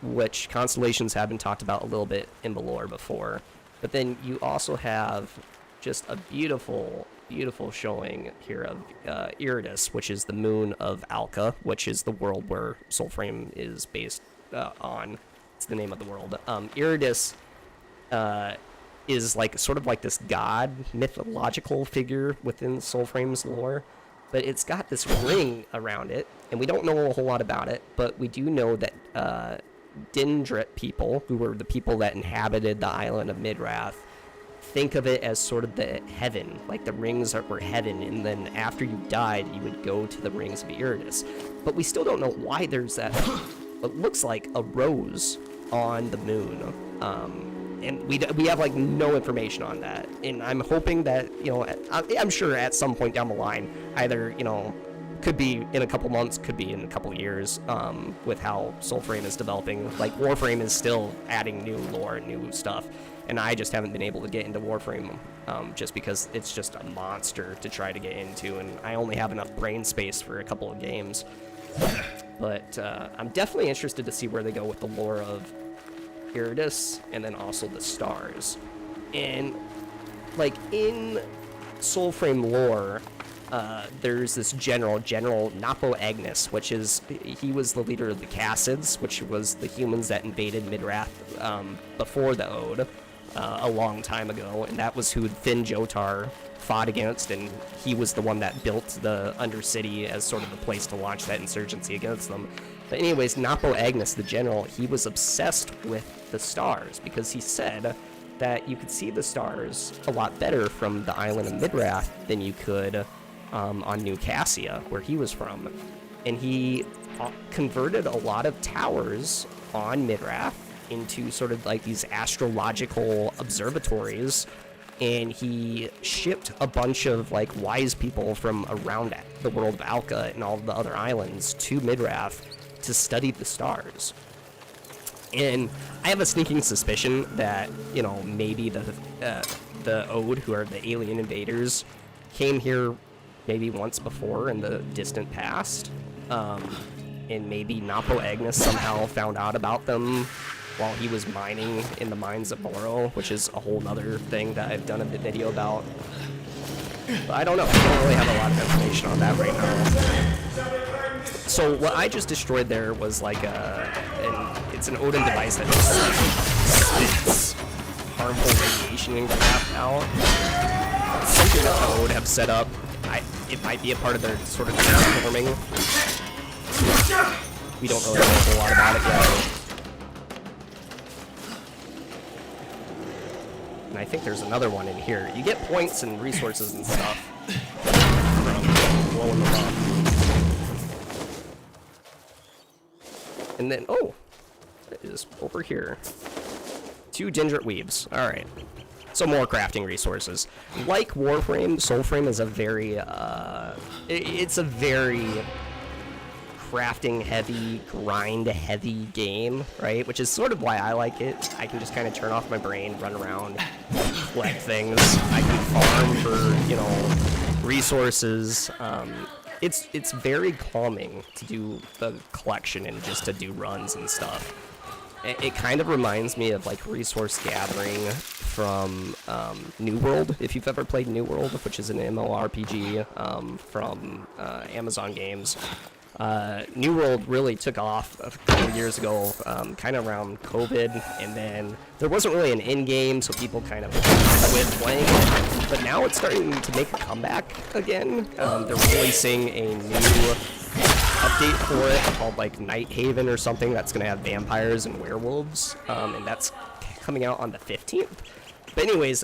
S1: which constellations have been talked about a little bit in the lore before. But then you also have just a beautiful, beautiful showing here of Iridus, which is the moon of Alka, which is the world where Soulframe is based on. It's the name of the world. Iridus is like sort of like this god mythological figure within Soulframe's lore, but it's got this ring around it, and we don't know a whole lot about it, but we do know that Dindrit people, who were the people that inhabited the island of Midrath, think of it as sort of the heaven, like the rings were heaven, and then after you died, you would go to the rings of Iridus. But we still don't know why there's that, what looks like a rose on the moon. And we have like no information on that, and I'm hoping that, you know, I'm sure at some point down the line, either, you know, could be in a couple months, could be in a couple years, with how Soulframe is developing. Like, Warframe is still adding new lore and new stuff, and I just haven't been able to get into Warframe, just because it's just a monster to try to get into, and I only have enough brain space for a couple of games. But I'm definitely interested to see where they go with the lore of Iridus, and then also the stars. And like in Soulframe lore, there's this General Napo Agnes, which is, he was the leader of the Cassids, which was the humans that invaded Midrath before the Ode, a long time ago, and that was who Fin Jotar fought against, and he was the one that built the Undercity as sort of the place to launch that insurgency against them. But anyways, Napo Agnes, the general, he was obsessed with the stars, because he said that you could see the stars a lot better from the island of Midrath than you could on New Cassia, where he was from. And he converted a lot of towers on Midrath into sort of like these astrological observatories, and he shipped a bunch of like wise people from around the world of Alka and all the other islands to Midrath to study the stars. And I have a sneaking suspicion that, you know, maybe the Ode, who are the alien invaders, came here maybe once before in the distant past. and maybe Napo Agnes somehow found out about them while he was mining in the mines of Moro, which is a whole nother thing that I've done a video about. But I don't know. I don't really have a lot of information on that right now. So what I just destroyed there was like it's an Odin device that just like, spits harmful radiation and crap out. It's something that the Ode have set up. It might be a part of their sort of transforming. We don't really know a whole lot about it yet. And I think there's another one in here. You get points and resources and stuff from blowing them up. And then, oh, it is over here. 2 Dendrit Weaves. Alright. So more crafting resources. Like Warframe, Soulframe is a very, it's a very crafting heavy, grind heavy game, right? Which is sort of why I like it. I can just kind of turn off my brain, run around, collect things. I can farm for, you know, resources. It's very calming to do the collection and just to do runs and stuff. It kind of reminds me of like resource gathering from New World, if you've ever played New World, which is an MMORPG from Amazon Games. New World really took off a couple years ago, kind of around COVID, and then there wasn't really an in-game, so people kind of quit playing it. But now it's starting to make a comeback again. They're releasing a new update for it called like Night Haven or something that's going to have vampires and werewolves, and that's coming out on the 15th. But anyways,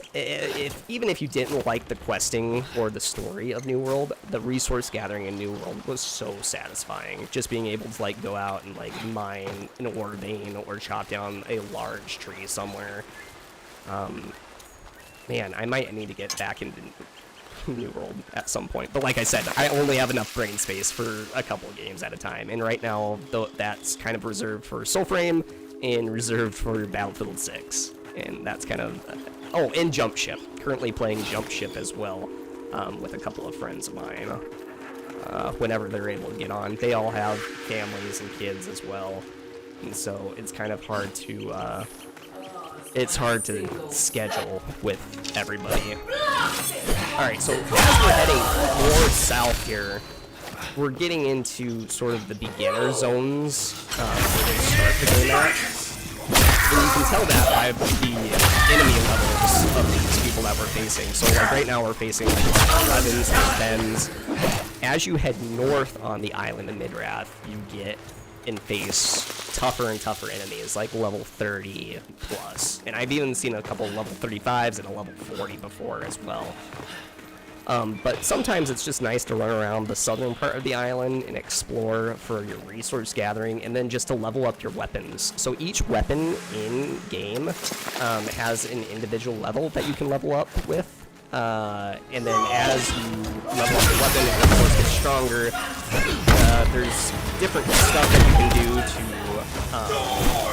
S1: even if you didn't like the questing or the story of New World, the resource gathering in New World was so satisfying. Just being able to like go out and like mine an ore vein or chop down a large tree somewhere. Man, I might need to get back into New World at some point. But like I said, I only have enough brain space for a couple of games at a time. And right now, that's kind of reserved for Soulframe and reserved for Battlefield 6. And that's kind of... oh, and Jump Ship. Currently playing Jump Ship as well with a couple of friends of mine. Whenever they're able to get on. They all have families and kids as well. And so it's kind of hard to... it's hard to schedule with everybody. Alright, so as we're heading more south here, we're getting into sort of the beginner zones where they start the game at. And you can tell that by the enemy levels of these people that we're facing. So like right now we're facing like 11s and 10s. As you head north on the island of Midrath, you get and face tougher and tougher enemies, like level 30 plus. And I've even seen a couple level 35s and a level 40 before as well. But sometimes it's just nice to run around the southern part of the island and explore for your resource gathering, and then just to level up your weapons. So each weapon in game has an individual level that you can level up with. And then as you level up your weapon and of course get stronger, there's different stuff that you can do to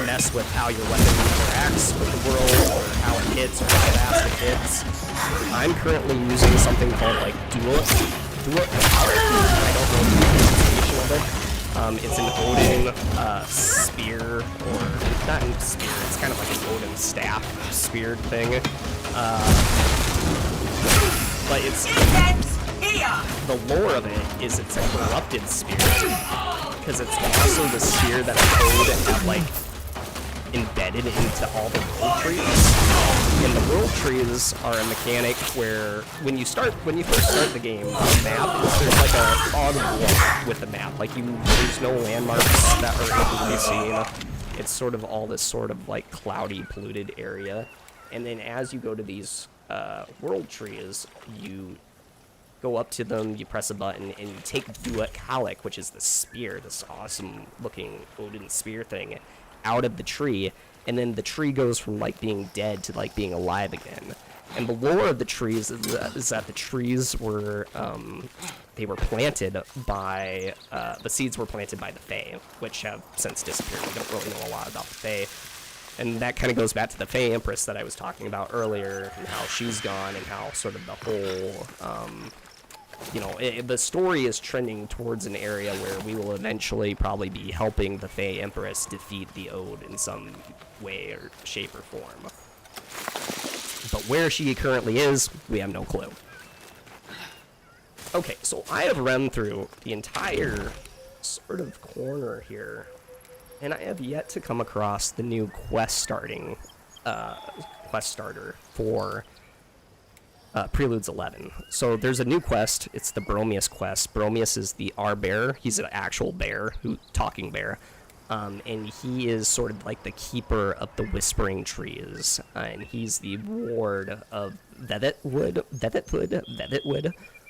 S1: mess with how your weapon interacts with the world, or how it hits, or how fast it hits. I'm currently using something called like dual. I don't know the pronunciation of it. It's an Odin spear, or not a spear. It's kind of like an Odin staff spear thing. But it's the lore of it is it's a corrupted spear, because it's also the spear that Odin have like embedded into all the world trees. And the world trees are a mechanic where when you first start the game, the map, there's like a fog wall with the map. Like there's no landmarks that are able to be seen. It's sort of all this sort of like cloudy, polluted area. And then as you go to these world trees, you go up to them, you press a button, and you take Duat Kalik, which is the spear, this awesome looking Odin spear thing, out of the tree, and then the tree goes from like being dead to like being alive again. And the lore of the trees is that the trees were they were planted by the seeds were planted by the Fae, which have since disappeared. We don't really know a lot about the Fae. And that kind of goes back to the Fae Empress that I was talking about earlier, and how she's gone, and how sort of the whole you know, the story is trending towards an area where we will eventually probably be helping the Fey Empress defeat the Ode in some way or shape or form. But where she currently is, we have no clue. Okay, so I have run through the entire sort of corner here, and I have yet to come across the new quest starter for Preludes 11. So there's a new quest. It's the Bromius quest. Bromius is the bear. He's an actual bear, talking bear. And he is sort of like the keeper of the Whispering Trees. And he's the ward of Vevitwood,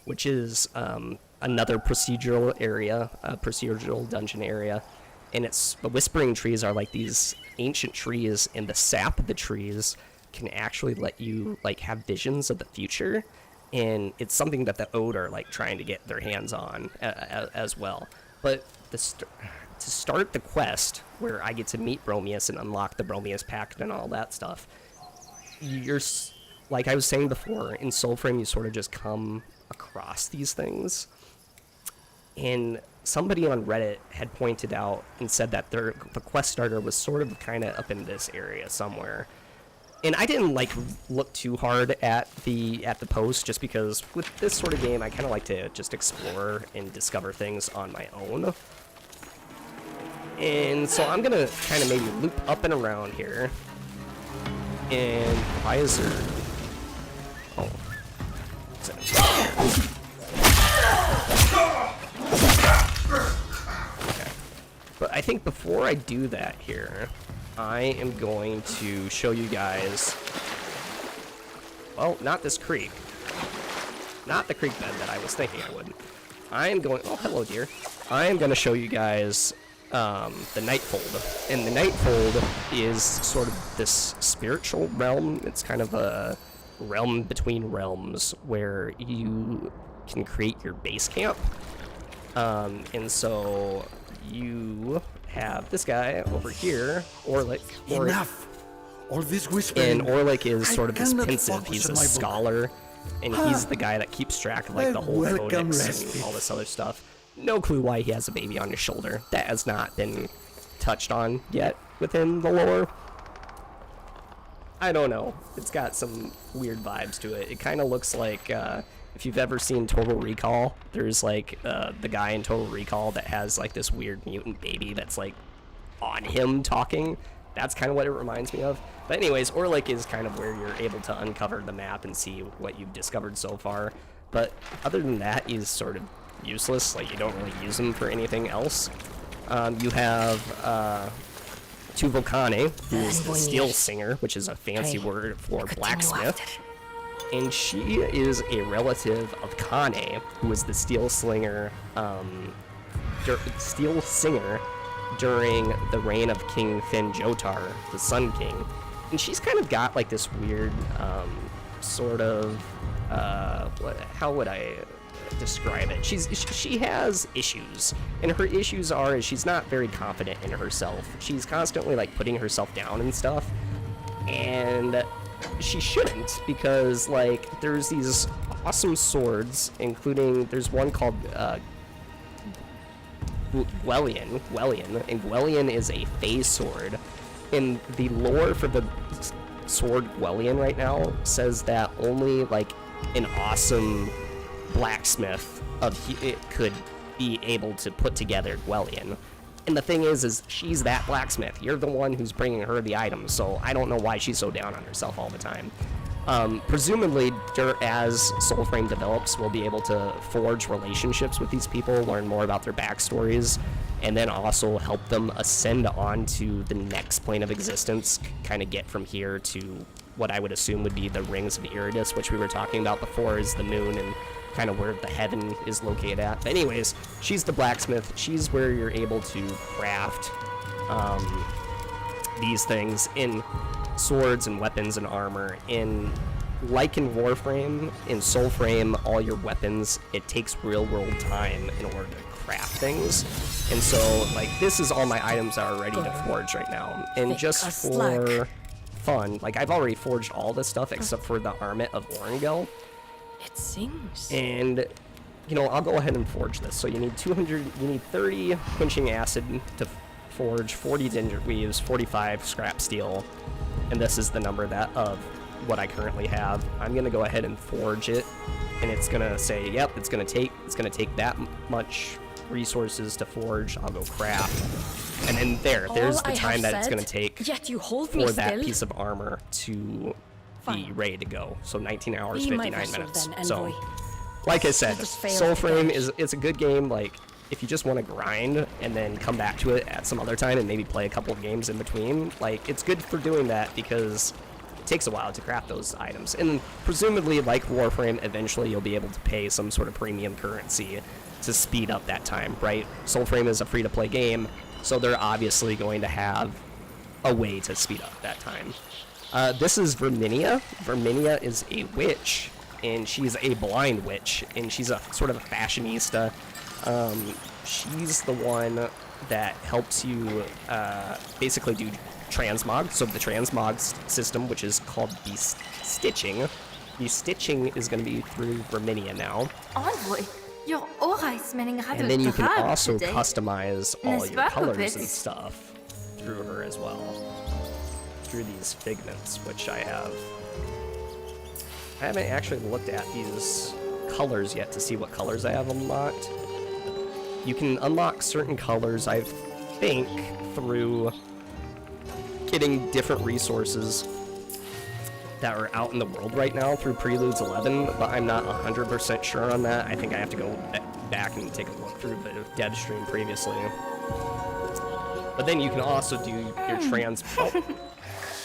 S1: which is another procedural area, procedural dungeon area. And the Whispering Trees are like these ancient trees, and the sap of the trees can actually let you like have visions of the future, and it's something that the Ode are like trying to get their hands on as well. But to start the quest, where I get to meet Bromius and unlock the Bromius Pact and all that stuff, you're like I was saying before, in Soulframe you sort of just come across these things, and somebody on Reddit had pointed out and said that the quest starter was sort of kind of up in this area somewhere. And I didn't like look too hard at the post, just because with this sort of game I kind of like to just explore and discover things on my own. And so I'm gonna kind of maybe loop up and around here. And why is there? Oh. Okay. But I think before I do that here, I am going to show you guys, well, not this creek. Not the creek bed that I was thinking I would. I am going, oh, hello, dear. I am going to show you guys the Nightfold. And the Nightfold is sort of this spiritual realm. It's kind of a realm between realms where you can create your base camp. And so you have this guy over here, Orlick.
S3: Enough! All this whispering.
S1: And Orlick is sort of this
S3: cannot
S1: pensive.
S3: focus
S1: He's
S3: on
S1: a
S3: my book.
S1: scholar, and he's the guy that keeps track of like the whole
S3: Welcome,
S1: codex
S3: Resty.
S1: and all this other stuff. No clue why he has a baby on his shoulder. That has not been touched on yet within the lore. I don't know. It's got some weird vibes to it. It kind of looks like if you've ever seen Total Recall, there's like the guy in Total Recall that has like this weird mutant baby that's like on him talking. That's kind of what it reminds me of. But anyways, Orlick is kind of where you're able to uncover the map and see what you've discovered so far. But other than that, he's sort of useless. Like, you don't really use him for anything else. You have Tuvokane, who is the Steel Singer, which is a fancy word for blacksmith. And she is a relative of Kane, who is the Steel Singer during the reign of King Fin Jotar, the Sun King. And she's kind of got like this weird sort of how would I describe it? She has issues, and her issues are is she's not very confident in herself. She's constantly like putting herself down and stuff, and she shouldn't, because like there's these awesome swords, including there's one called Gwellian, and Gwellian is a Fey sword. And the lore for the sword Gwellian right now says that only like an awesome blacksmith it could be able to put together Gwellian. And the thing is she's that blacksmith. You're the one who's bringing her the items, so I don't know why she's so down on herself all the time. Presumably, as Soulframe develops, we'll be able to forge relationships with these people, learn more about their backstories, and then also help them ascend on to the next plane of existence, kind of get from here to what I would assume would be the Rings of Iridus, which we were talking about before, is the moon and kind of where the heaven is located at. But anyways, she's the blacksmith. She's where you're able to craft these things in swords and weapons and armor. Like in Warframe, in Soulframe, all your weapons, it takes real world time in order to craft things. And so, like, this is all my items that are ready to forge right now. And just for fun, like, I've already forged all this stuff except for the Armet of Orangel.
S4: It sings.
S1: And you know, I'll go ahead and forge this. So you need 30 quenching acid to forge, 40 ginger weaves, 45 scrap steel, and this is the number that of what I currently have. I'm gonna go ahead and forge it, and it's gonna say, yep, it's gonna take that much resources to forge. I'll go craft, and then there's the time that it's gonna take
S4: yet you hold
S1: for
S4: me
S1: that
S4: still.
S1: piece of armor to be ready to go. So 19 hours,
S4: Be my
S1: 59
S4: vessel
S1: minutes.
S4: then,
S1: So,
S4: envoy.
S1: like I said,
S4: Let us fail
S1: Soulframe
S4: together.
S1: it's a good game. Like, if you just want to grind and then come back to it at some other time and maybe play a couple of games in between, like, it's good for doing that because it takes a while to craft those items. And presumably, like Warframe, eventually you'll be able to pay some sort of premium currency to speed up that time, right? Soulframe is a free-to-play game, so they're obviously going to have a way to speed up that time. This is Verminia. Verminia is a witch, and she's a blind witch, and she's a sort of a fashionista. She's the one that helps you basically do transmog. So the transmog system, which is called stitching. The stitching is going to be through Verminia now.
S5: Envoy, your aura is smelling rather
S1: And then you can
S5: drab
S1: also
S5: today.
S1: customize all
S5: N'est-ce
S1: your
S5: pas,
S1: colors
S5: puppets?
S1: and stuff through her as well. Through these figments, which I have. I haven't actually looked at these colors yet to see what colors I have unlocked. You can unlock certain colors, I think, through getting different resources that are out in the world right now through Preludes 11, but I'm not 100% sure on that. I think I have to go back and take a look through the dev stream previously. But then you can also do your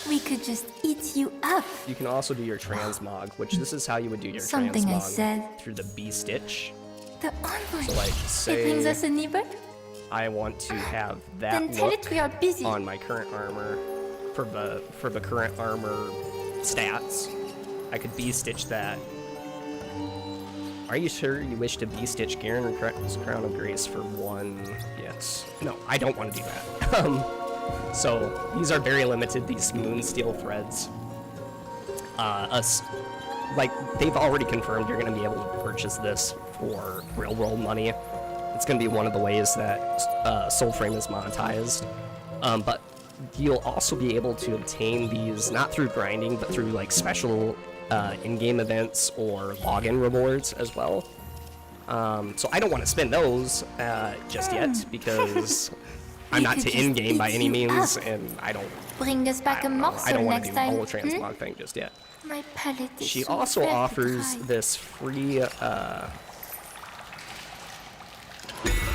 S5: We could just eat you up.
S1: you can also do your transmog, which this is how you would do your
S5: Something I
S1: transmog
S5: said.
S1: through the B stitch.
S5: The envoy.
S1: So like
S5: It brings
S1: say
S5: us a neighbor.
S1: I want to have that
S5: Then tell
S1: look
S5: it we are busy.
S1: on my current armor for the current armor stats. I could B-stitch that. Are you sure you wish to B-stitch Garen Crown of Grace for 1? Yes. No, I don't want to do that. So these are very limited, these moon steel threads. Like, they've already confirmed you're going to be able to purchase this for real world money. It's going to be one of the ways that Soulframe is monetized. But you'll also be able to obtain these not through grinding, but through like special in-game events or login rewards as well. So I don't want to spend those just yet because I'm not
S5: could
S1: to
S5: just
S1: in-game by
S5: eat
S1: any
S5: you
S1: means,
S5: up.
S1: and I don't
S5: Bring us back a
S1: I
S5: morsel
S1: don't want
S5: next
S1: to do the
S5: time.
S1: whole transmog thing just yet.
S5: My palate is
S1: She
S5: so
S1: also
S5: very
S1: offers
S5: dry.
S1: this free.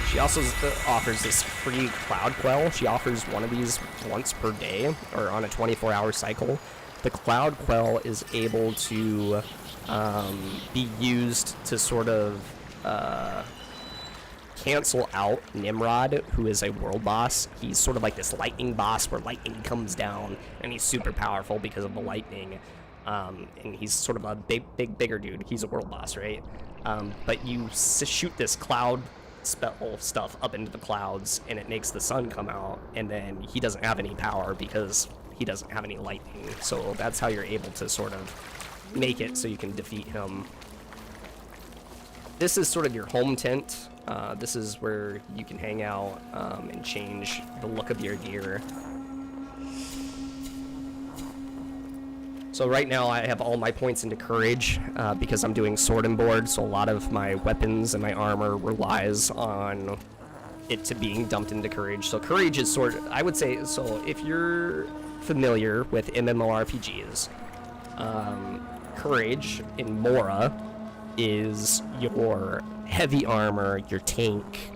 S1: She also offers this free Cloud Quell. She offers one of these once per day, or on a 24-hour cycle. The Cloud Quell is able to be used to sort of cancel out Nimrod, who is a world boss. He's sort of like this lightning boss where lightning comes down, and he's super powerful because of the lightning. And he's sort of a bigger dude. He's a world boss, right? But you shoot this cloud spell stuff up into the clouds, and it makes the sun come out, and then he doesn't have any power because he doesn't have any lightning. So that's how you're able to sort of make it so you can defeat him. This is sort of your home tent. This is where you can hang out and change the look of your gear. So right now I have all my points into courage because I'm doing sword and board, so a lot of my weapons and my armor relies on it to being dumped into courage. So courage is sort of, I would say, so if you're familiar with MMORPGs, courage in Mora is your heavy armor, your tank,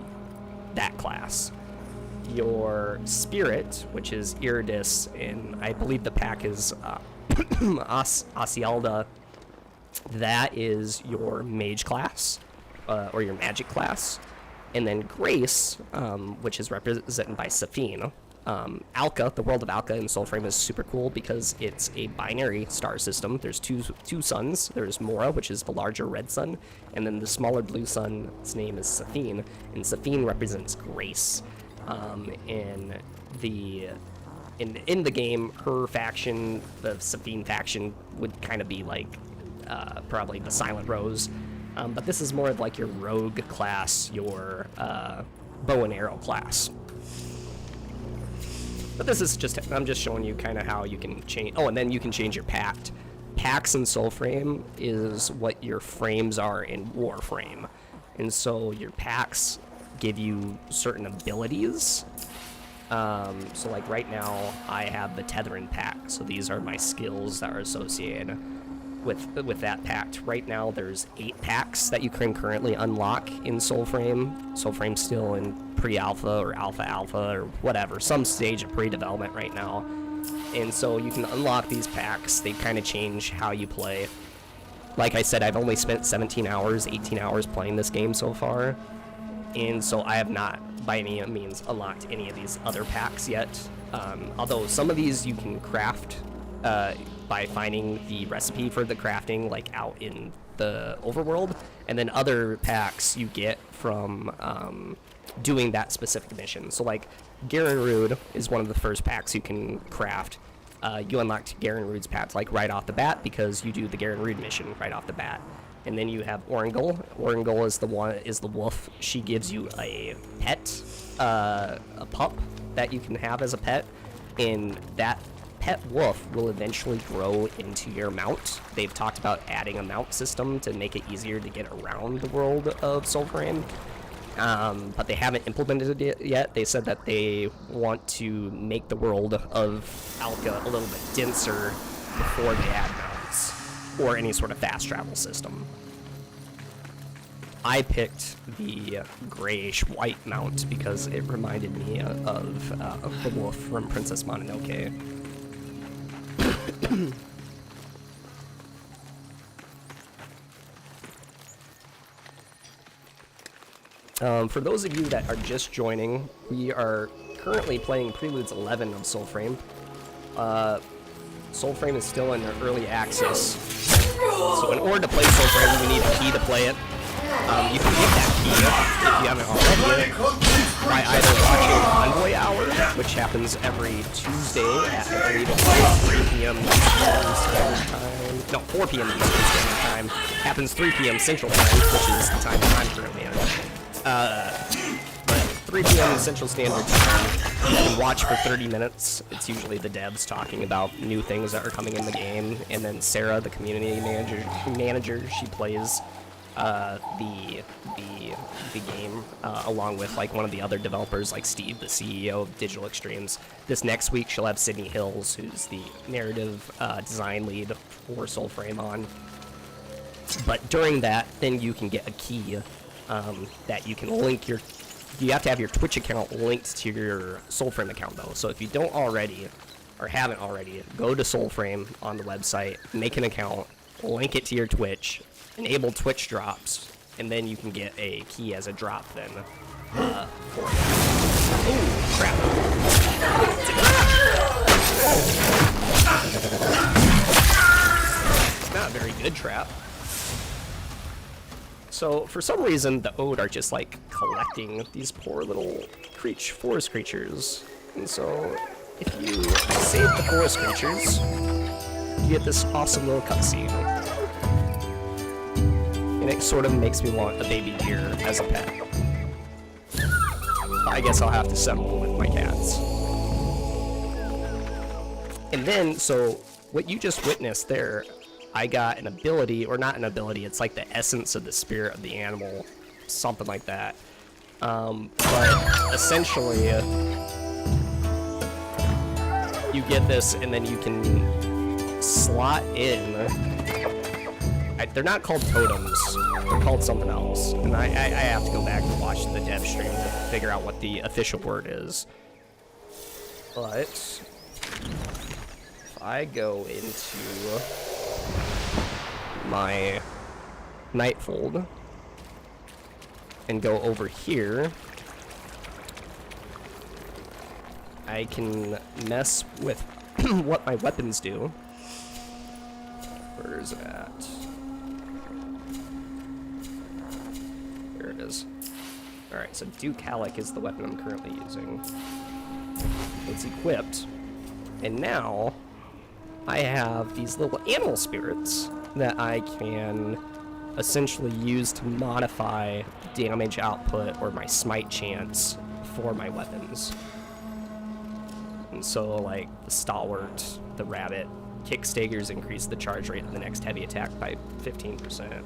S1: that class. Your spirit, which is Iridis, and I believe the pack is Asialda, that is your mage class, or your magic class. And then Grace, which is represented by Safine. Alka, the world of Alka in Soulframe is super cool because it's a binary star system. There's two suns. There's Mora, which is the larger red sun, and then the smaller blue sun's name is Safine, and Safine represents Grace. In the game, her faction, the Safine faction, would kind of be like probably the Silent Rose But this is more of like your rogue class, your bow and arrow class. But this is just, I'm just showing you kind of how you can change. Oh, and then you can change your pact. Pacts in Soulframe is what your frames are in Warframe. And so your pacts give you certain abilities. So like right now, I have the Tethering pact. So these are my skills that are associated with that pact. Right now, there's 8 packs that you can currently unlock in Soulframe. Soulframe's still in pre-alpha or alpha or whatever, some stage of pre-development right now. And so you can unlock these packs. They kind of change how you play. Like I said, I've only spent 17 hours, 18 hours playing this game so far. And so I have not, by any means, unlocked any of these other packs yet. Although some of these you can craft by finding the recipe for the crafting, like out in the overworld. And then other packs you get from doing that specific mission. So like Garen Rood is one of the first packs you can craft. You unlocked Garen Rood's pack like right off the bat because you do the Garen Rood mission right off the bat. And then you have Orangul. Orangul is the wolf. She gives you a pet, a pup that you can have as a pet, and that pet wolf will eventually grow into your mount. They've talked about adding a mount system to make it easier to get around the world of Soulframe. But they haven't implemented it yet. They said that they want to make the world of Alka a little bit denser before they add mounts or any sort of fast travel system. I picked the grayish-white mount because it reminded me of the wolf from Princess Mononoke. For those of you that are just joining, we are currently playing Preludes 11 of Soulframe. Soulframe is still in early access, so in order to play Soulframe, you need a key to play it. You can get that key if you haven't already by either watching Envoy Hour, which happens every Tuesday at, I believe, 3 p.m. Eastern Standard Time. No, 4 p.m. Eastern Standard Time. Happens 3 p.m. Central Time, which is the time that I'm currently in. But 3 p.m. Central Standard Time, you can watch for 30 minutes. It's usually the devs talking about new things that are coming in the game, and then Sarah, the community manager, she plays the game along with like one of the other developers, like Steve, the CEO of Digital Extremes. This next week she'll have Sydney Hills, who's the narrative design lead for Soulframe on. But during that, then you can get a key that you can link your. You have to have your Twitch account linked to your Soulframe account though. So if you don't already or haven't already, go to Soulframe on the website, make an account, link it to your Twitch, enable Twitch drops, and then you can get a key as a drop then for it. Oh, crap. It's not a very good trap. So, for some reason, the Ode are just, like, collecting these poor little forest creatures. And so, if you save the forest creatures, you get this awesome little cutscene. And it sort of makes me want a baby deer as a pet. I guess I'll have to settle with my cats. And then, so, what you just witnessed there, I got an ability, or not an ability, it's like the essence of the spirit of the animal, something like that. But essentially, you get this, and then you can slot in. They're not called totems, they're called something else. And I have to go back and watch the dev stream to figure out what the official word is. But if I go into my Nightfold and go over here, I can mess with what my weapons do. Where is it at? There it is. Alright, so Duke Halleck is the weapon I'm currently using. It's equipped. And now I have these little animal spirits that I can essentially use to modify damage output or my smite chance for my weapons. And so, like, the Stalwart, the Rabbit, Kick Stagers increase the charge rate of the next heavy attack by 15%.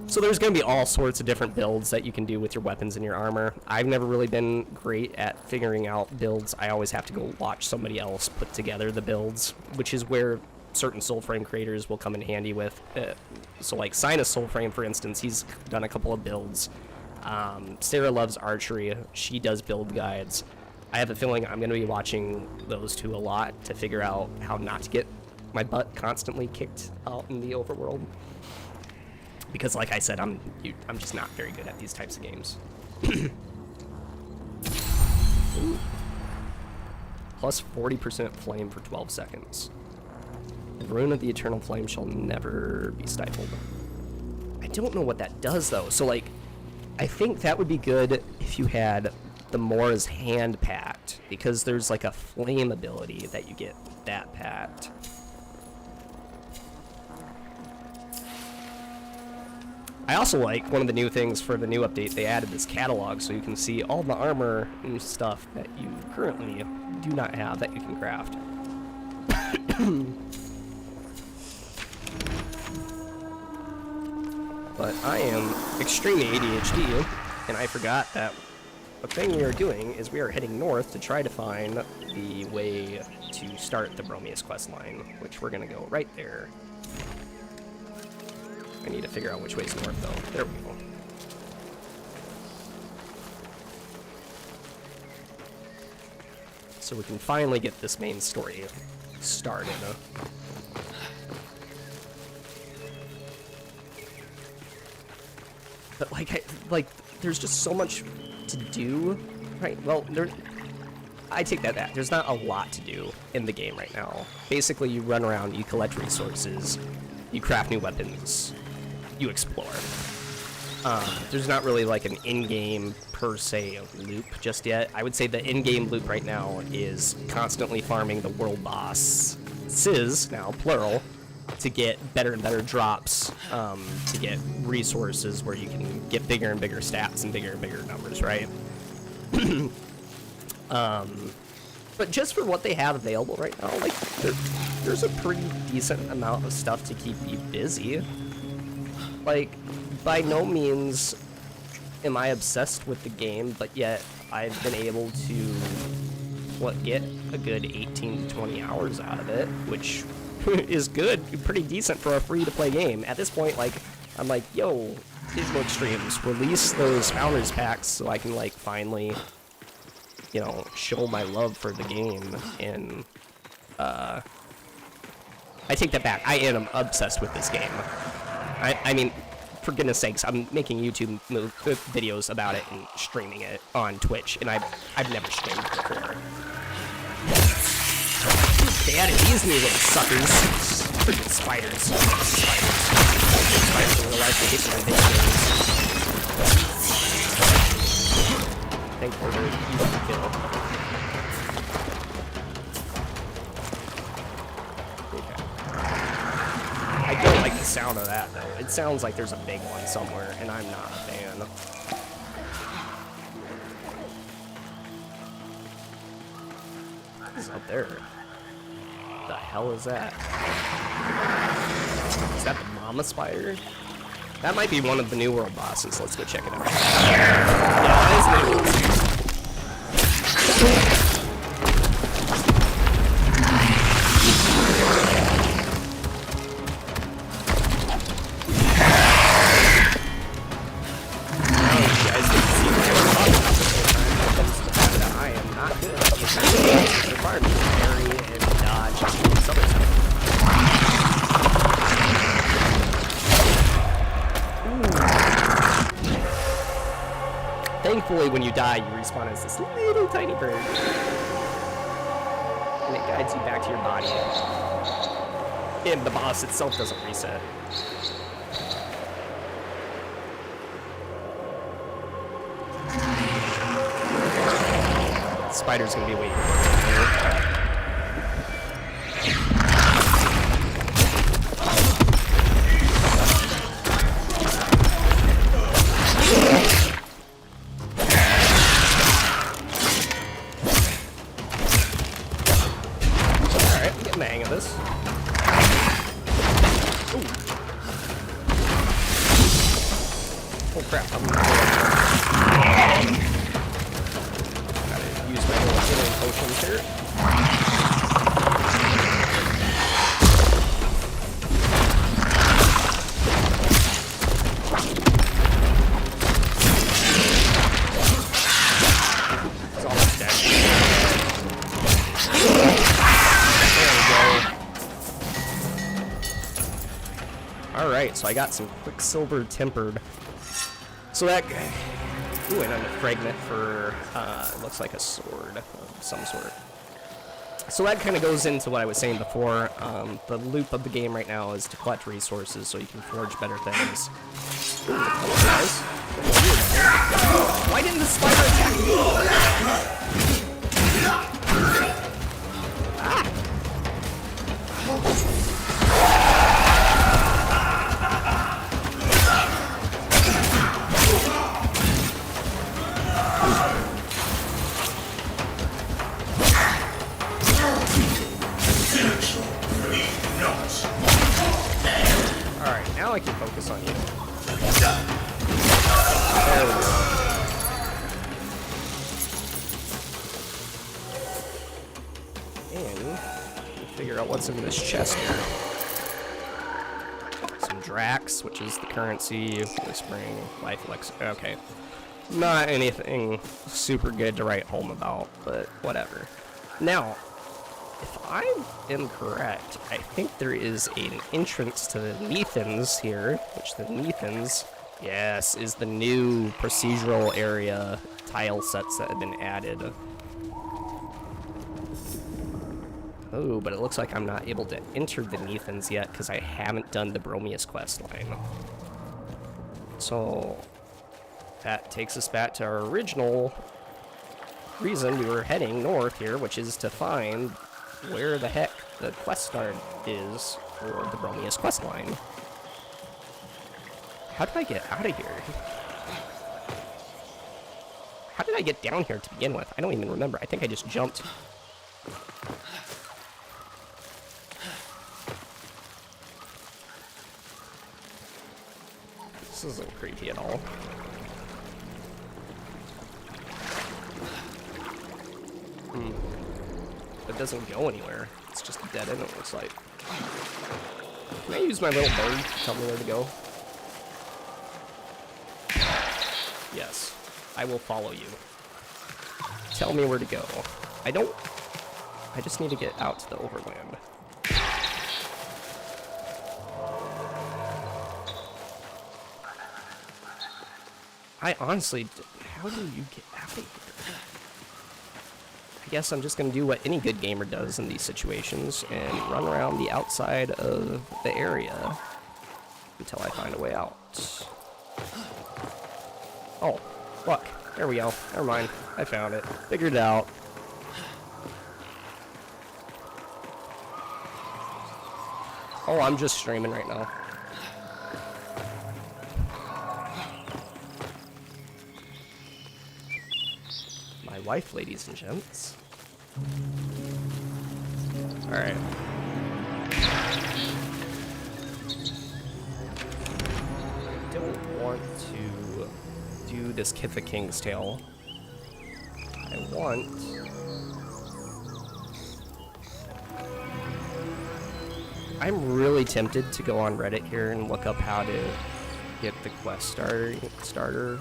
S1: So there's going to be all sorts of different builds that you can do with your weapons and your armor. I've never really been great at figuring out builds. I always have to go watch somebody else put together the builds, which is where certain Soulframe creators will come in handy with. So like Sinus Soulframe, for instance, he's done a couple of builds. Sarah loves archery. She does build guides. I have a feeling I'm going to be watching those two a lot to figure out how not to get my butt constantly kicked out in the overworld. Because, like I said, I'm just not very good at these types of games. Plus 40% flame for 12 seconds. The rune of the eternal flame shall never be stifled. I don't know what that does, though. So, like, I think that would be good if you had the Mora's hand packed, because there's, like, a flame ability that you get that packed. I also like one of the new things for the new update. They added this catalog so you can see all the armor and stuff that you currently do not have that you can craft. But I am extremely ADHD, and I forgot that the thing we are doing is we are heading north to try to find the way to start the Bromius quest line, which we're going to go right there. I need to figure out which way's north, though. There we go. So we can finally get this main story started. But like, there's just so much to do, right? Well, I take that back. There's not a lot to do in the game right now. Basically, you run around, you collect resources, you craft new weapons, you explore. There's not really like an in-game per se loop just yet. I would say the in-game loop right now is constantly farming the world bosses, now plural, to get better and better drops, to get resources where you can get bigger and bigger stats and bigger numbers, right? But just for what they have available right now, like, there's a pretty decent amount of stuff to keep you busy. Like, by no means am I obsessed with the game, but yet I've been able to, get a good 18 to 20 hours out of it, which is good, pretty decent for a free-to-play game. At this point, like, I'm like, yo, Digital Extremes, release those Founders Packs so I can, like, finally, show my love for the game, and, I take that back. I am obsessed with this game. I mean, for goodness sakes, I'm making YouTube videos about it and streaming it on Twitch, and I've never streamed before. They added these new little suckers. Freaking spiders. Spiders in real life, they hate them in video games. Thankfully, they're easy to kill. I don't like the sound of that, though. It sounds like there's a big one somewhere, and I'm not a fan. What is up there? What the hell is that? Is that the mama spider? That might be one of the New World bosses. Let's go check it out. Yeah, that is New World. Thankfully, when you die, you respawn as this little tiny bird. And it guides you back to your body. And the boss itself doesn't reset. The spider's gonna be waiting for me. this. Ooh. Oh crap, gotta use my little healing potions here. It's almost dead. There we go. Alright, so I got some Quicksilver Tempered. So that guy... Ooh, and a fragment for, it looks like a sword of some sort. So that kind of goes into what I was saying before. The loop of the game right now is to collect resources so you can forge better things. Ooh, hello guys. Why didn't the spider attack me? Ah! Alright, now I can focus on you. There we go. And figure out what's in this chest here. Some Drax, which is the currency, Whispering, Life Elixir. Okay. Not anything super good to write home about, but whatever. Now, if I am correct, I think there is an entrance to the Nethans here, which the Nethans, yes, is the new procedural area tile sets that have been added. Oh, but it looks like I'm not able to enter the Nethans yet because I haven't done the Bromius quest line. So that takes us back to our original reason we were heading north here, which is to find where the heck the quest start is for the Bromius quest line. How did I get out of here? How did I get down here to begin with? I don't even remember. I think I just jumped. This isn't creepy at all. It doesn't go anywhere. It's just a dead end, it looks like. Can I use my little bird to tell me where to go? Yes. I will follow you. Tell me where to go. I just need to get out to the overland. I honestly... How do you get out of here? I guess I'm just going to do what any good gamer does in these situations and run around the outside of the area until I find a way out. Oh, look. There we go. Never mind. I found it. Figured it out. Oh, I'm just streaming right now. My wife, ladies and gents. Alright. I don't want to do this Kith the King's Tale. I'm really tempted to go on Reddit here and look up how to get the quest starter.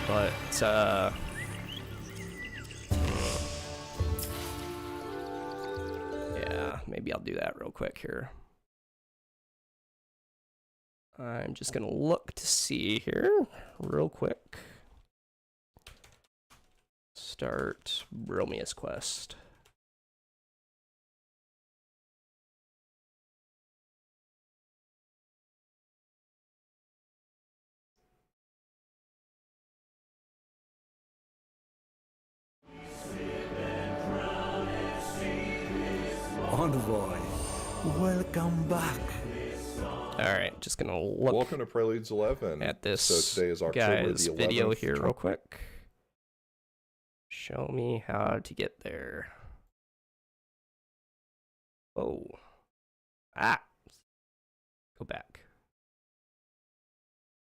S1: But, yeah, maybe I'll do that real quick here. I'm just gonna look to see here, real quick. Start Bromius quest.
S3: Envoy, welcome back.
S1: Alright, just gonna look
S4: Welcome to Preludes 11.
S1: at this
S4: So today is October
S1: guy's
S4: the 11th.
S1: video here real quick. Show me how to get there. Oh. Ah. Go back.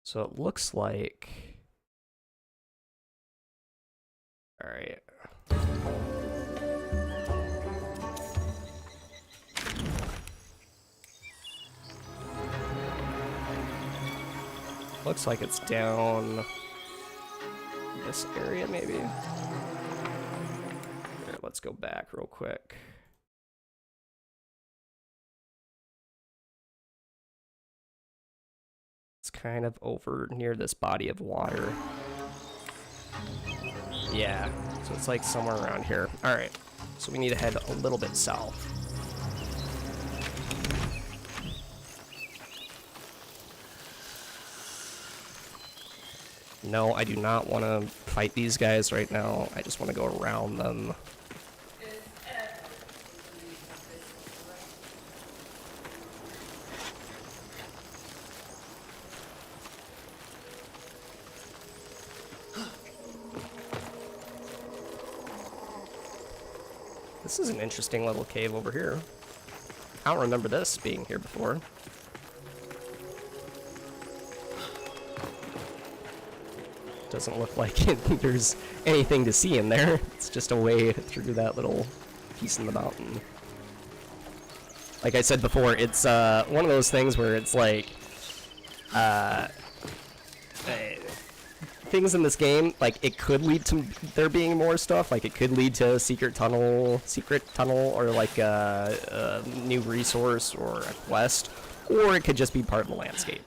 S1: So it looks like... Alright. Looks like it's down this area, maybe. Here, let's go back real quick. It's kind of over near this body of water. Yeah, so it's like somewhere around here. Alright, so we need to head a little bit south. No, I do not want to fight these guys right now. I just want to go around them. This is an interesting little cave over here. I don't remember this being here before. Doesn't look like there's anything to see in there. It's just a way through that little piece in the mountain. Like I said before, it's one of those things where it's like things in this game, like it could lead to there being more stuff. Like it could lead to a secret tunnel, or like a new resource or a quest, or it could just be part of the landscape.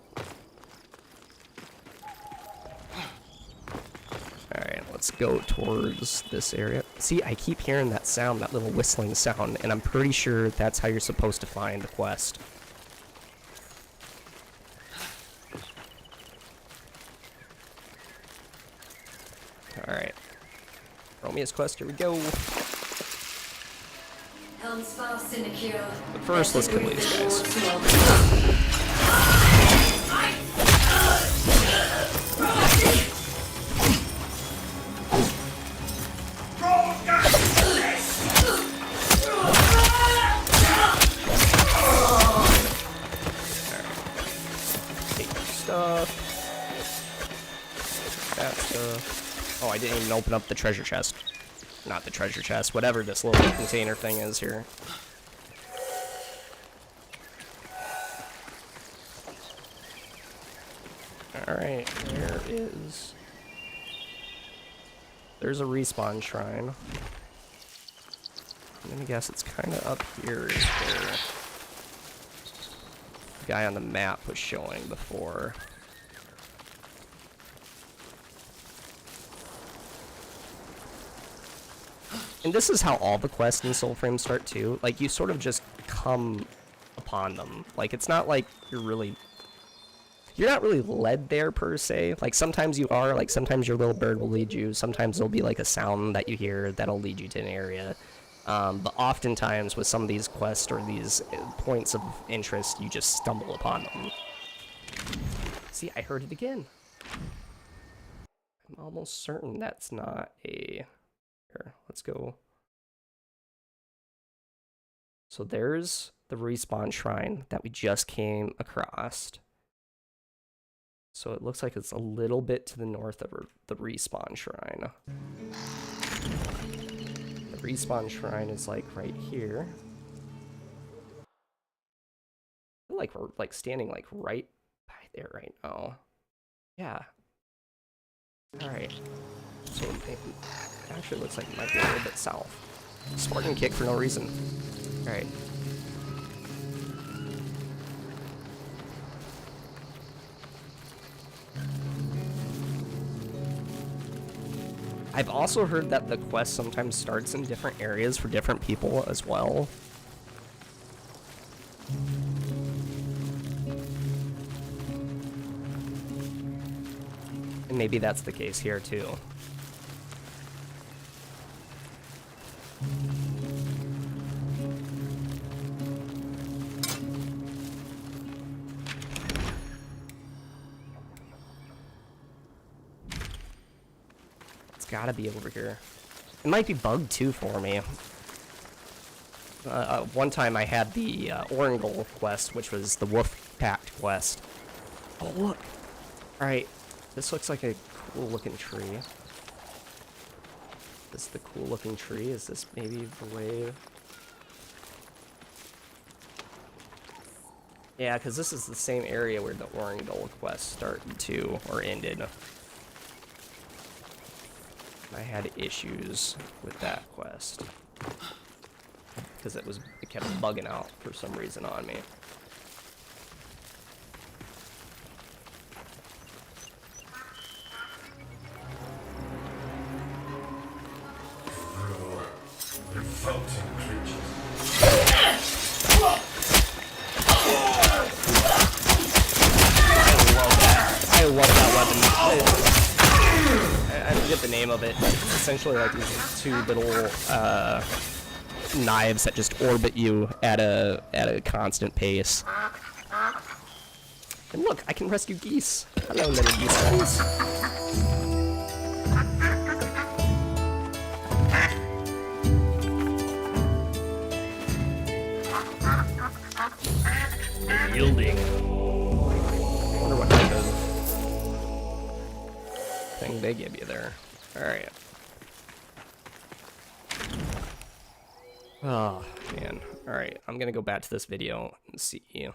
S1: Alright, let's go towards this area. See, I keep hearing that sound, that little whistling sound, and I'm pretty sure that's how you're supposed to find the quest. Alright. Romeo's quest, here we go.
S2: Helms fast in the cure.
S1: But first, let's kill these guys. Oh, I didn't even open up the treasure chest. Not the treasure chest, whatever this little container thing is here. Alright, there's a respawn shrine. I'm gonna guess it's kinda up here is where the guy on the map was showing before. And this is how all the quests in Soulframe start too. Like, you sort of just come upon them. Like, it's not like you're not really led there per se. Like, sometimes you are, like sometimes your little bird will lead you. Sometimes there'll be like a sound that you hear that'll lead you to an area. But oftentimes with some of these quests or these points of interest, you just stumble upon them. See, I heard it again. I'm almost certain that's not a... Here, let's go. So there's the respawn shrine that we just came across. So it looks like it's a little bit to the north of the respawn shrine. The respawn shrine is like right here. I feel like we're like standing like right by there right now. Yeah. Alright. So it actually looks like it might be a little bit south. Spartan kick for no reason. Alright. I've also heard that the quest sometimes starts in different areas for different people as well. And maybe that's the case here too. It's gotta be over here. It might be bugged too for me. one time I had the Orangol quest, which was the Wolf Pact quest. Oh, look! Alright, this looks like a cool looking tree. Is this the cool looking tree? Is this maybe the way? Yeah, because this is the same area where the Orangol quest started to, or ended. I had issues with that quest. Because it kept bugging out for some reason on me. I love that weapon. I forget the name of it, but it's essentially like these two little knives that just orbit you at a constant pace. And look, I can rescue geese. Hello, little geese friends. Yielding. I wonder what kind of thing they give you there. Alright. Oh, man. Alright, I'm gonna go back to this video and see.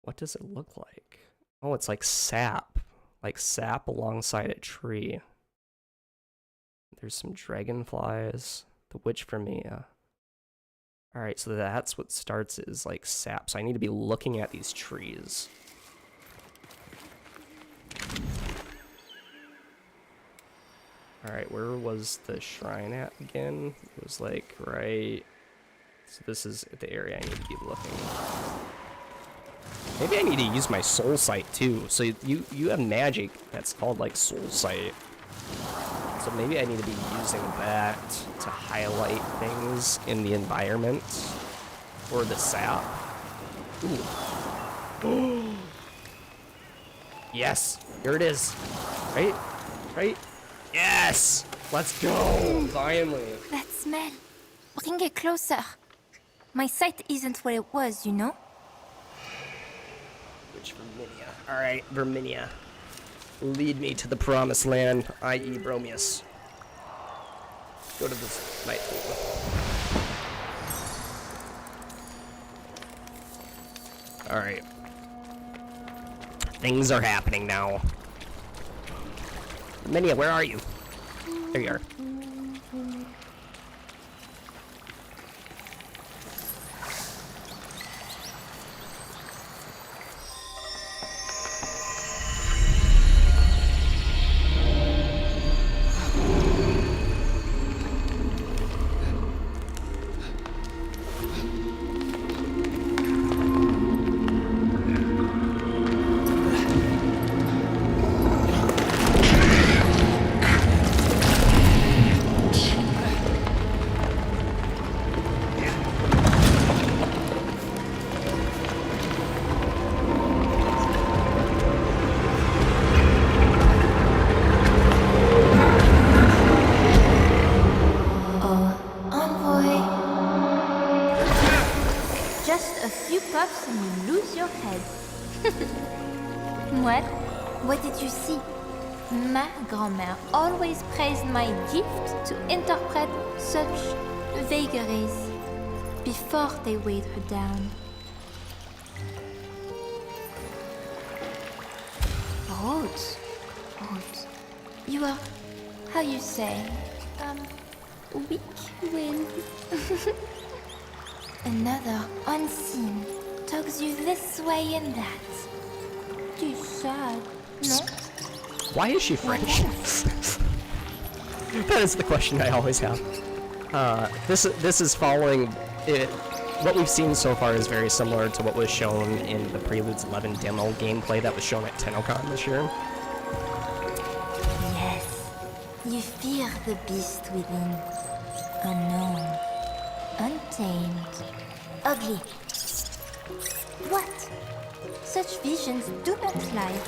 S1: What does it look like? Oh, it's like sap. Like sap alongside a tree. There's some dragonflies. The witch for me. Alright, so that's what starts is like sap. So I need to be looking at these trees. Alright, where was the shrine at again? It was like right... So this is the area I need to be looking. Maybe I need to use my soul sight too. So you have magic that's called like soul sight. So maybe I need to be using that to highlight things in the environment or the sap. Ooh. Yes, here it is. Right? Right? Yes! Let's go! Finally.
S5: That smell. Bring it closer. My sight isn't what it was, you know?
S1: Which Verminia? Alright, Verminia. Lead me to the promised land, i.e. Bromius. Go to this night pool. Alright. Things are happening now. Verminia, where are you? There you are.
S5: Just a few puffs and you lose your head. What? What did you see? Ma grand-mère always praised my gift to interpret such vagaries before they weighed her down. Rhodes. Rhodes. You are, how you say, weak-willed. Another unseen tugs you this way and that. Too sad, no?
S1: Why is she French? That is the question I always have. This is following it. What we've seen so far is very similar to what was shown in the Preludes 11 demo gameplay that was shown at TennoCon this year.
S5: Yes, you fear the beast within. Unknown, untamed, ugly. What? Such visions do not lie.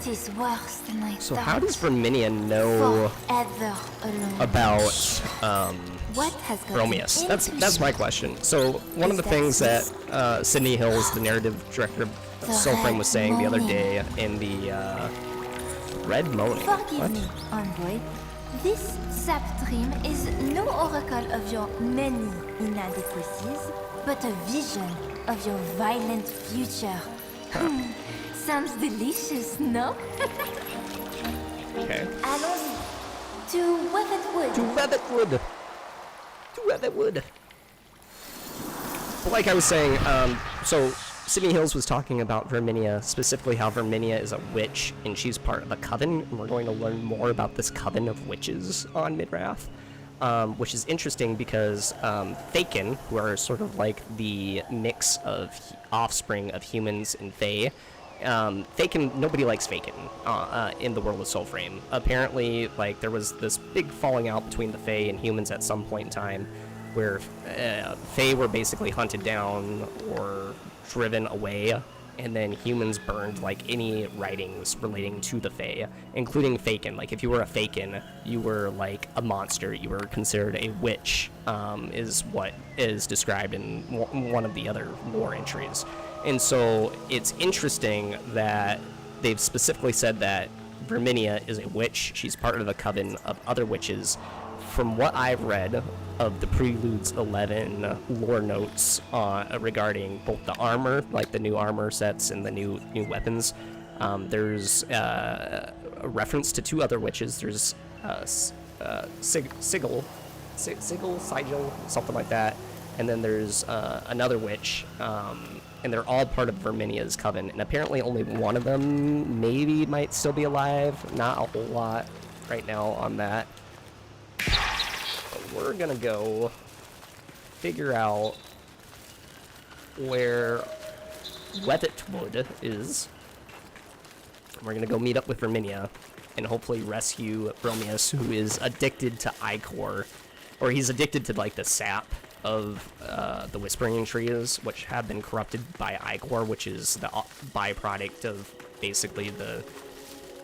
S5: It is worse than I
S1: So
S5: thought.
S1: how does Verminia know
S5: Forever alone.
S1: about
S5: What has gotten
S1: Bromius?
S5: into
S1: That's my question. So one of the things that Sydney Hills, the narrative director of Soulframe, was saying the other day in the Red Moaning.
S5: Forgive
S1: What?
S5: me, envoy. This sap dream is no oracle of your many inadequacies, but a vision of your violent future. Sounds delicious, no?
S1: Okay.
S5: Allons-y. To Weathered
S1: To
S5: Wood.
S1: Weatherwood. To Weatherwood. But like I was saying, so Sydney Hills was talking about Verminia, specifically how Verminia is a witch and she's part of a coven, and we're going to learn more about this coven of witches on Midrath, which is interesting because Thaken, who are sort of like the mix of offspring of humans and Fae, Thaken, nobody likes Thaken in the world of Soulframe. Apparently, like, there was this big falling out between the Fae and humans at some point in time, where Fae were basically hunted down or driven away, and then humans burned like any writings relating to the Fae, including Thaken. Like, if you were a Thaken, you were like a monster. You were considered a witch, is what is described in one of the other lore entries. And so it's interesting that they've specifically said that Verminia is a witch. She's part of a coven of other witches. From what I've read of the Preludes 11 lore notes regarding both the armor, like the new armor sets and the new weapons, there's a reference to two other witches. There's Sigil, something like that, and then there's another witch, and they're all part of Verminia's coven. And apparently only one of them maybe might still be alive. Not a whole lot right now on that. We're gonna go figure out where Weatherwood is. We're gonna go meet up with Verminia and hopefully rescue Bromius, who is addicted to ichor, or he's addicted to like the sap of the Whispering Trees, which have been corrupted by ichor, which is the byproduct of basically the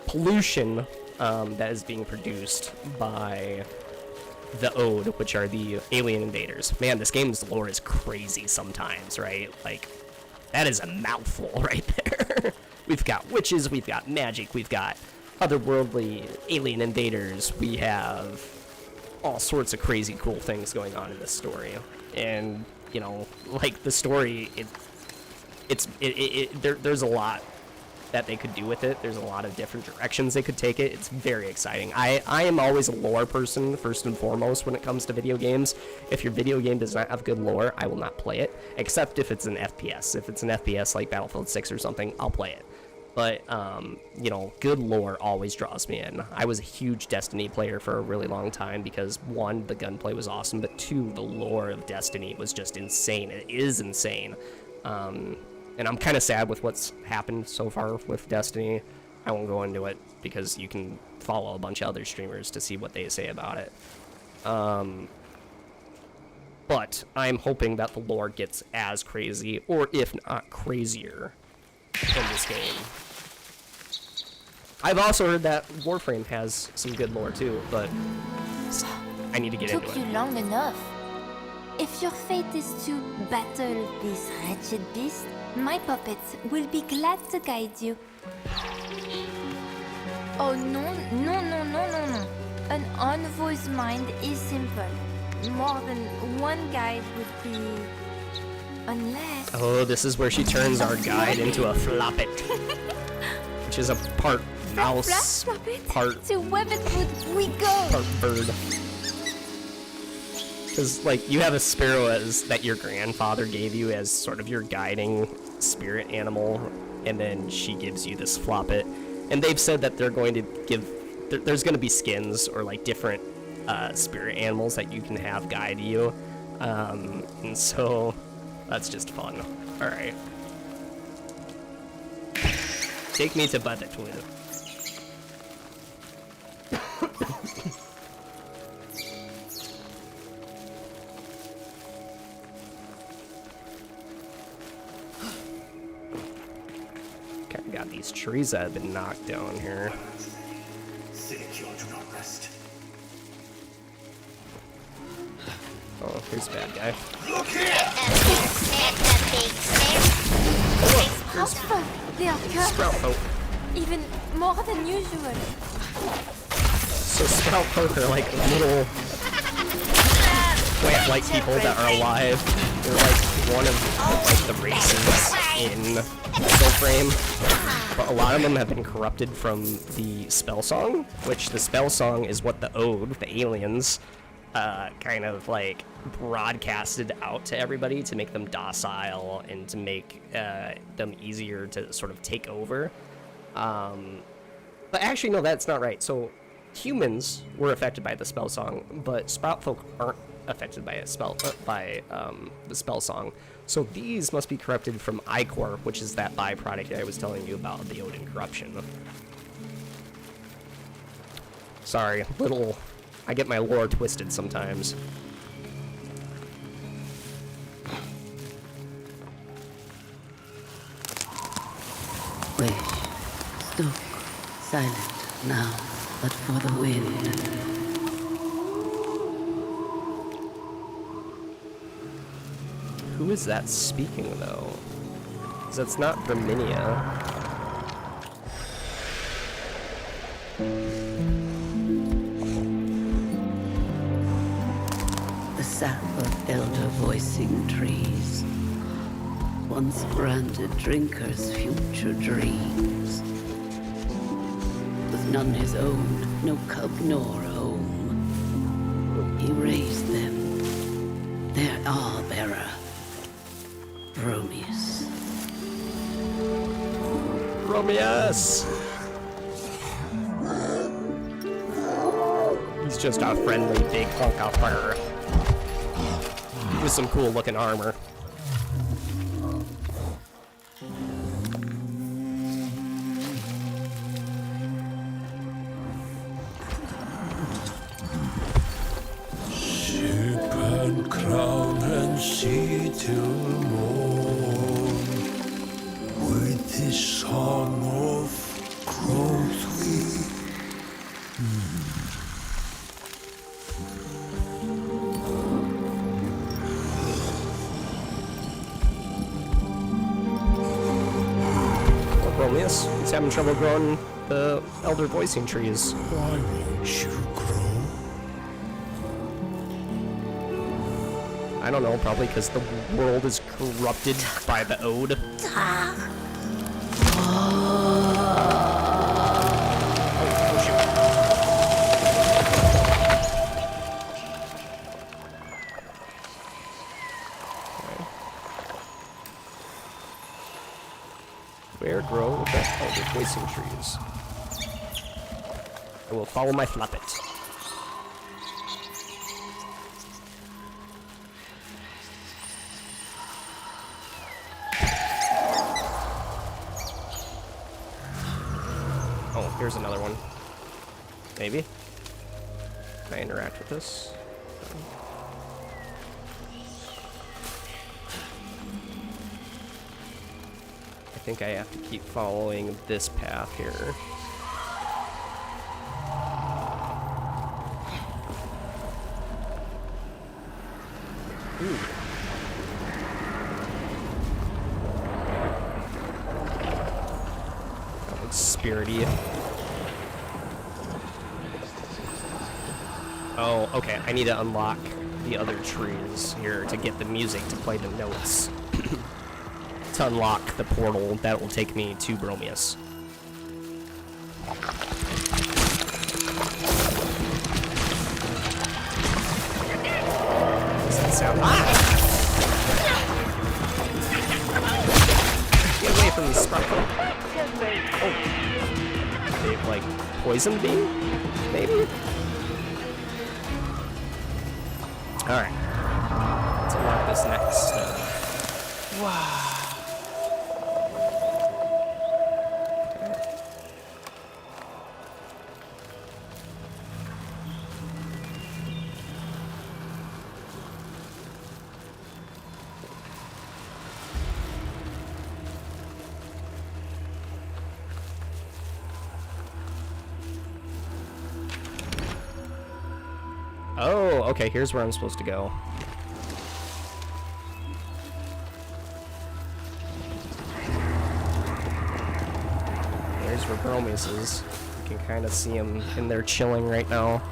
S1: pollution that is being produced by the Ode, which are the alien invaders. Man, this game's lore is crazy sometimes, right? Like, that is a mouthful right there. We've got witches, we've got magic, we've got otherworldly alien invaders, we have all sorts of crazy cool things going on in this story. And, you know, like, the story, there's a lot that they could do with it. There's a lot of different directions they could take it. It's very exciting. I am always a lore person, first and foremost, when it comes to video games. If your video game does not have good lore, I will not play it, except if it's an FPS. If it's an FPS like Battlefield 6 or something, I'll play it. But, you know, good lore always draws me in. I was a huge Destiny player for a really long time because, one, the gunplay was awesome, but two, the lore of Destiny was just insane. It is insane. And I'm kind of sad with what's happened so far with Destiny. I won't go into it because you can follow a bunch of other streamers to see what they say about it. But I'm hoping that the lore gets as crazy, or if not crazier, in this game. I've also heard that Warframe has some good lore too, but I need to get into
S5: Took
S1: it.
S5: you long enough. If your fate is to battle this wretched beast, my puppets will be glad to guide you. Oh no. An envoy's mind is simple. More than one guide would be... Unless...
S1: Oh, this is where she turns our guide into a floppet, which is a part mouse, part
S5: To Weathered we go!
S1: bird. Because, like, you have a sparrow that your grandfather gave you as sort of your guiding spirit animal, and then she gives you this floppet. And they've said that they're going to there's going to be skins or, like, different spirit animals that you can have guide you. And so, that's just fun. Alright. Take me to Weatherwood. Kinda got these trees that have been knocked down here. Oh, here's a bad guy.
S5: Helpful. They are cursed.
S1: Sprout folk.
S5: Even more than usual.
S1: So sprout folk are like little plant-like people that are alive. They're like one of like the races in Soulframe, but a lot of them have been corrupted from the spell song, which the spell song is what the Ode, the aliens, kind of like broadcasted out to everybody to make them docile and to make them easier to sort of take over. But actually, no, that's not right. So humans were affected by the spell song, but sprout folk aren't affected by the spell song. So these must be corrupted from ichor, which is that byproduct I was telling you about, the Odin corruption. Sorry, I get my lore twisted sometimes.
S6: Wish, stuck, silent now, but for the wind.
S1: Who is that speaking, though? 'Cause that's not Verminia.
S6: The sap of elder voicing trees, once granted drinkers future dreams. With none his own, no cub nor home, he raised them, their all-bearer. Bromius.
S1: Bromius! He's just a friendly big hunk of fur. With some cool looking armor.
S3: Ship and crown and sea till morn, with the song of growth we
S1: Bromius, he's having trouble growing the elder voicing trees.
S3: why won't you grow?
S1: I don't know, probably because the world is corrupted by the Ode. Oh, shoot. Okay. Where grow the elder voicing trees? I will follow my flappet. Oh, here's another one. Maybe? Can I interact with this? I think I have to keep following this path here. Ooh. That looks spirity. Oh, okay. I need to unlock the other trees here to get the music to play the notes. To unlock the portal that will take me to Bromius. Does that sound? Get away from these sprout. Oh, they've like poisoned me, maybe. All right, let's unlock this next. Wow. okay, here's where I'm supposed to go. There's where Bromius is. You can kind of see him in there chilling right now.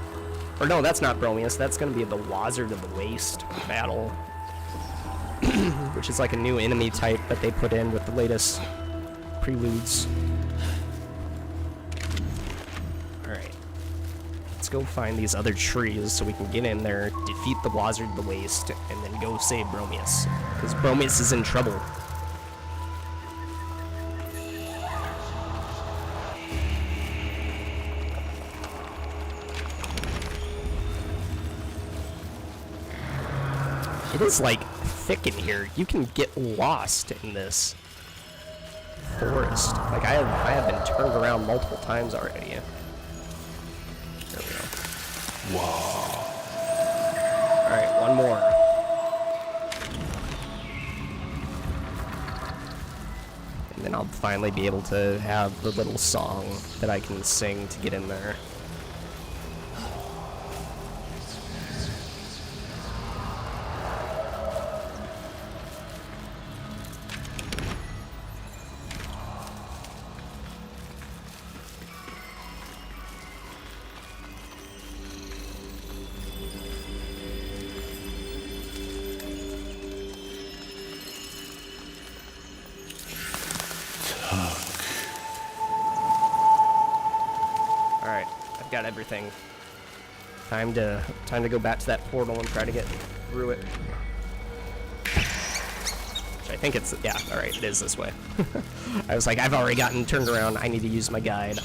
S1: Or no, that's not Bromius. That's going to be the Wazard of the Waste battle. Which is like a new enemy type that they put in with the latest Preludes. Alright. Let's go find these other trees so we can get in there, defeat the Wazard of the Waste, and then go save Bromius. Because Bromius is in trouble. It is like thick in here. You can get lost in this forest. Like I have been turned around multiple times already. There we go. Whoa. Alright, one more. And then I'll finally be able to have the little song that I can sing to get in there. Alright, I've got everything. Time to go back to that portal and try to get through it. Which I think it's, yeah, alright, it is this way. I was like, I've already gotten turned around, I need to use my guide.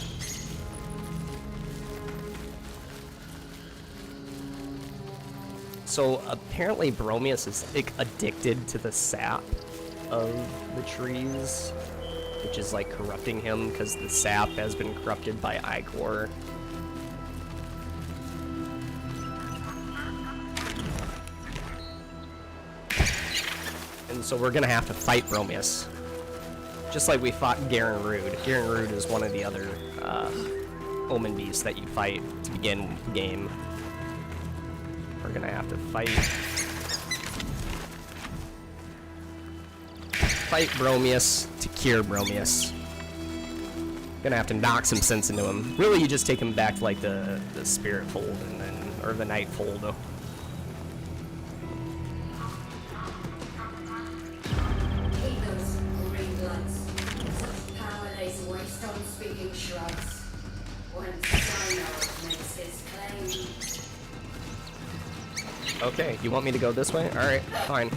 S1: So apparently Bromius is like addicted to the sap of the trees, which is like corrupting him because the sap has been corrupted by Ichor. And so we're gonna have to fight Bromius. Just like we fought Garen Rude. Garen Rude is one of the other Omen beasts that you fight to begin the game. We're gonna have to fight Bromius to cure Bromius. Gonna have to knock some sense into him. Really, you just take him back to like the spirit fold and then, or the night fold.
S2: Keep those green bloods. Such power lays waste on speaking shrubs. Once Sinod makes his claim.
S1: Okay, you want me to go this way? Alright, fine.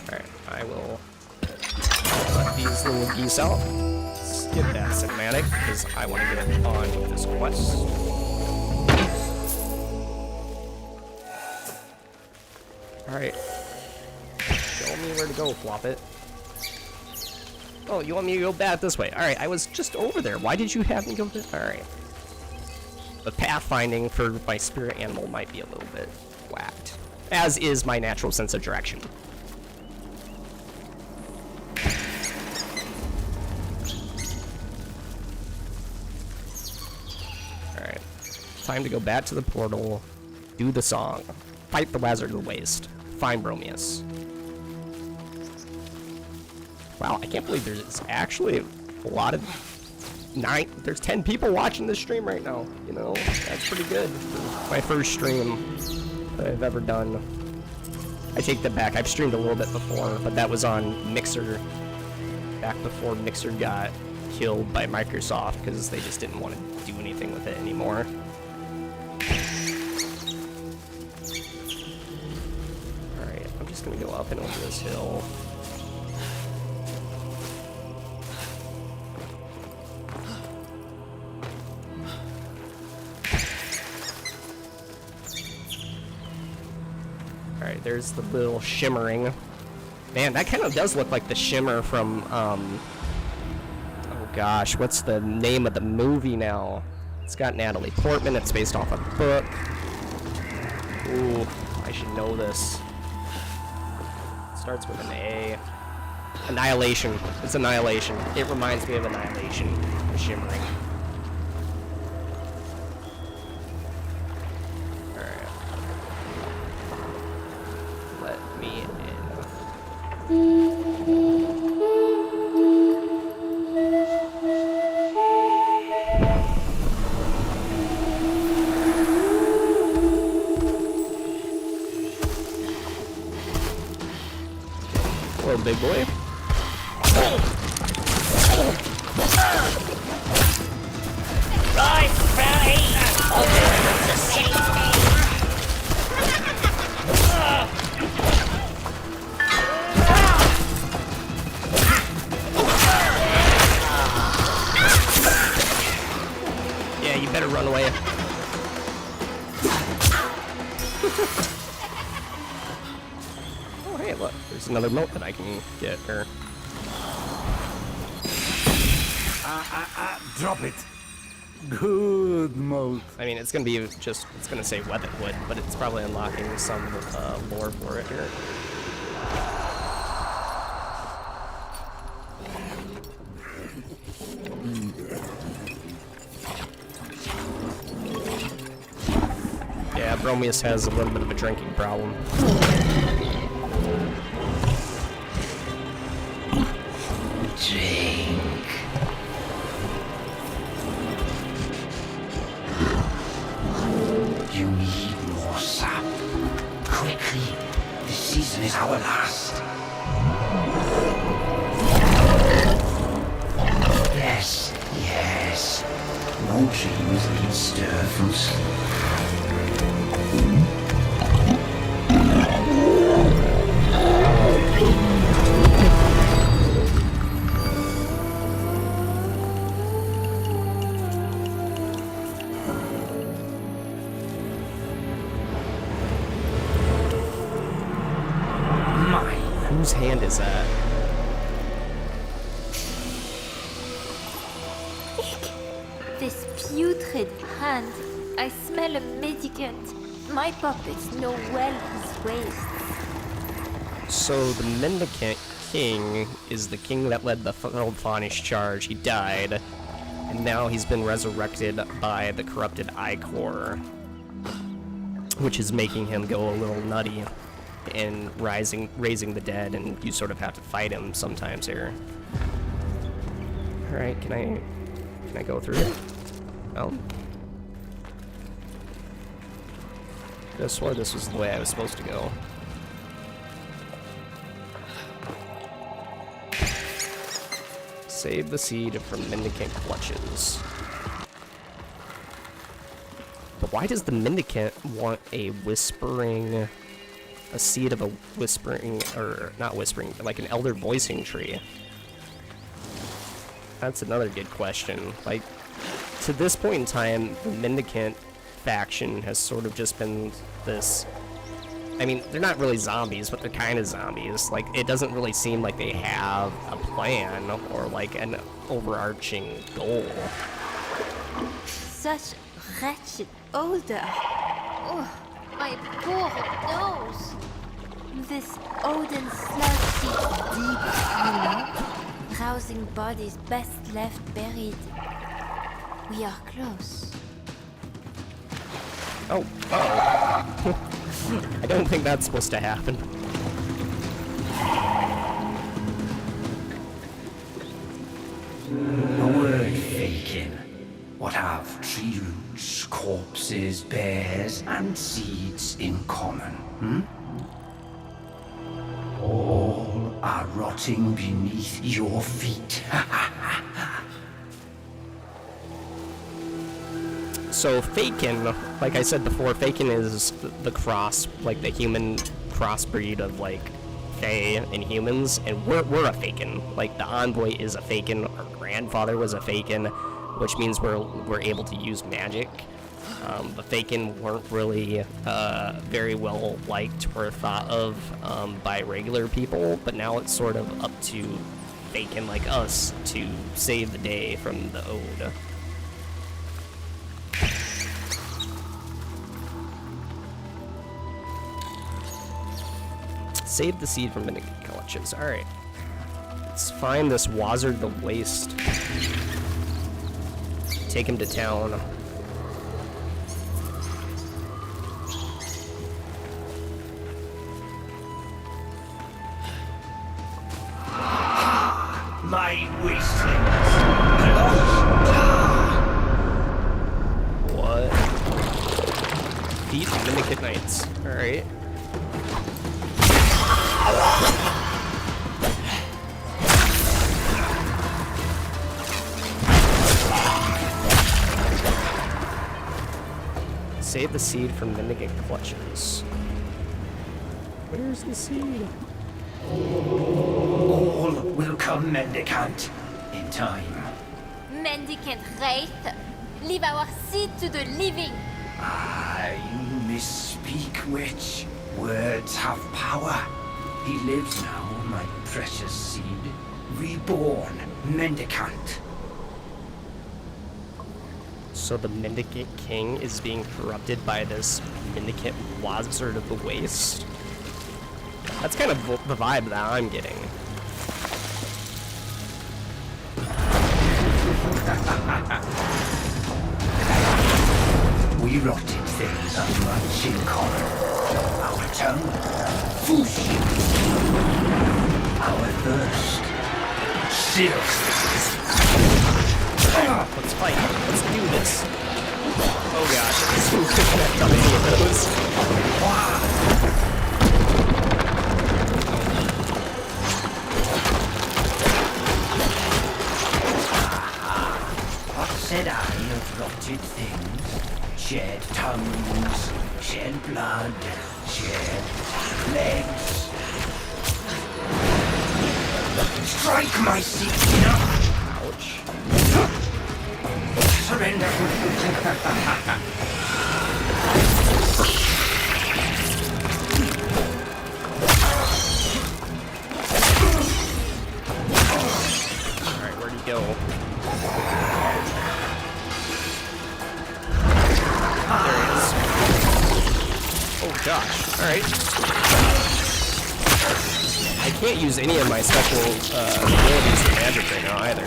S1: Alright, I will let these little geese out. Skip that cinematic, because I want to get on with this quest. Alright. Show me where to go, Flop It. Oh, you want me to go back this way? Alright, I was just over there. Why did you have me go this? Alright. The pathfinding for my spirit animal might be a little bit whacked. As is my natural sense of direction. Alright. Time to go back to the portal. Do the song. Fight the Wazard of the Waste. Find Bromius. Wow, I can't believe there's actually a lot of... There's 10 people watching this stream right now. You know, that's pretty good for my first stream that I've ever done. I take that back. I've streamed a little bit before, but that was on Mixer. Back before Mixer got killed by Microsoft because they just didn't want to do anything with it anymore. Alright, I'm just gonna go up and over this hill. Alright, there's the little shimmering. Man, that kind of does look like the shimmer from, oh gosh, what's the name of the movie now? It's got Natalie Portman, it's based off a book. Ooh, I should know this. Starts with an A. Annihilation. It's Annihilation. It reminds me of Annihilation. The shimmering. Alright. Let me in. Hello, big boy. Yeah, you better run away. Oh, hey, look, there's another moat that I can get, or...
S3: Drop it. Good mode.
S1: I mean, it's gonna be just, it's gonna say weapon wood, but it's probably unlocking some lore for it here. Yeah, Bromius has a little bit of a drinking problem.
S3: Drink. You need more sap. Quickly. This season is our last. Yes, yes. No dreams need stir from sleep.
S1: Whose hand is that?
S5: This putrid hand. I smell a medicant. My puppets know well his ways.
S1: So the Mendicant King is the king that led the Faunish charge. He died, and now he's been resurrected by the corrupted Icor, which is making him go a little nutty and raising the dead, and you sort of have to fight him sometimes here. All right, can I go through it? Oh. I swore this was the way I was supposed to go. Save the seed from Mendicant clutches. But why does the Mendicant want a seed of a whispering, or not whispering, like an elder voicing tree? That's another good question. Like, to this point in time, the Mendicant faction has sort of just been this... I mean, they're not really zombies, but they're kind of zombies. Like, it doesn't really seem like they have a plan or, like, an overarching goal.
S5: Such wretched odor. Oh, my poor nose. This Odin sludge seeps deep, rousing bodies best left buried. We are close.
S1: Oh. I don't think that's supposed to happen.
S3: A word, Fakin. What have tree roots, corpses, bears, and seeds in common, All are rotting beneath your feet.
S1: So Fakin, like I said before, Fakin is the cross, like the human crossbreed of like Fae and humans, and we're a Fakin. Like the Envoy is a Fakin, our grandfather was a Fakin, which means we're able to use magic. The Fakin weren't really very well liked or thought of by regular people, but now it's sort of up to Fakin like us to save the day from the Ode. Save the seed from mendicant clutches. Alright. Let's find this Wazard the Waste. Take him to town.
S3: My wastelings.
S1: What? Defeat Mendicant Knights. Alright. Save the seed from Mendicant clutches. Where's the seed?
S3: All will come mendicant in time.
S5: Mendicant wraith, leave our seed to the living.
S3: Ah, you misspeak, witch. Words have power. He lives now, my precious seed. Reborn, mendicant.
S1: So the Mendicant King is being corrupted by this Mendicant Wazard of the Waste? That's kind of the vibe that I'm getting.
S3: We rotted things are much in common. Our tongue, foosh. Our thirst, filth.
S1: Let's fight. Let's do this. Oh gosh, this one's gonna connect on any of those.
S3: What said I of rotted things? Shed tongues, shed blood, shed legs. Strike my seat, ouch. Surrender.
S1: Alright, where'd he go? There he is. Oh gosh, alright. I can't use any of my special abilities for magic right now either.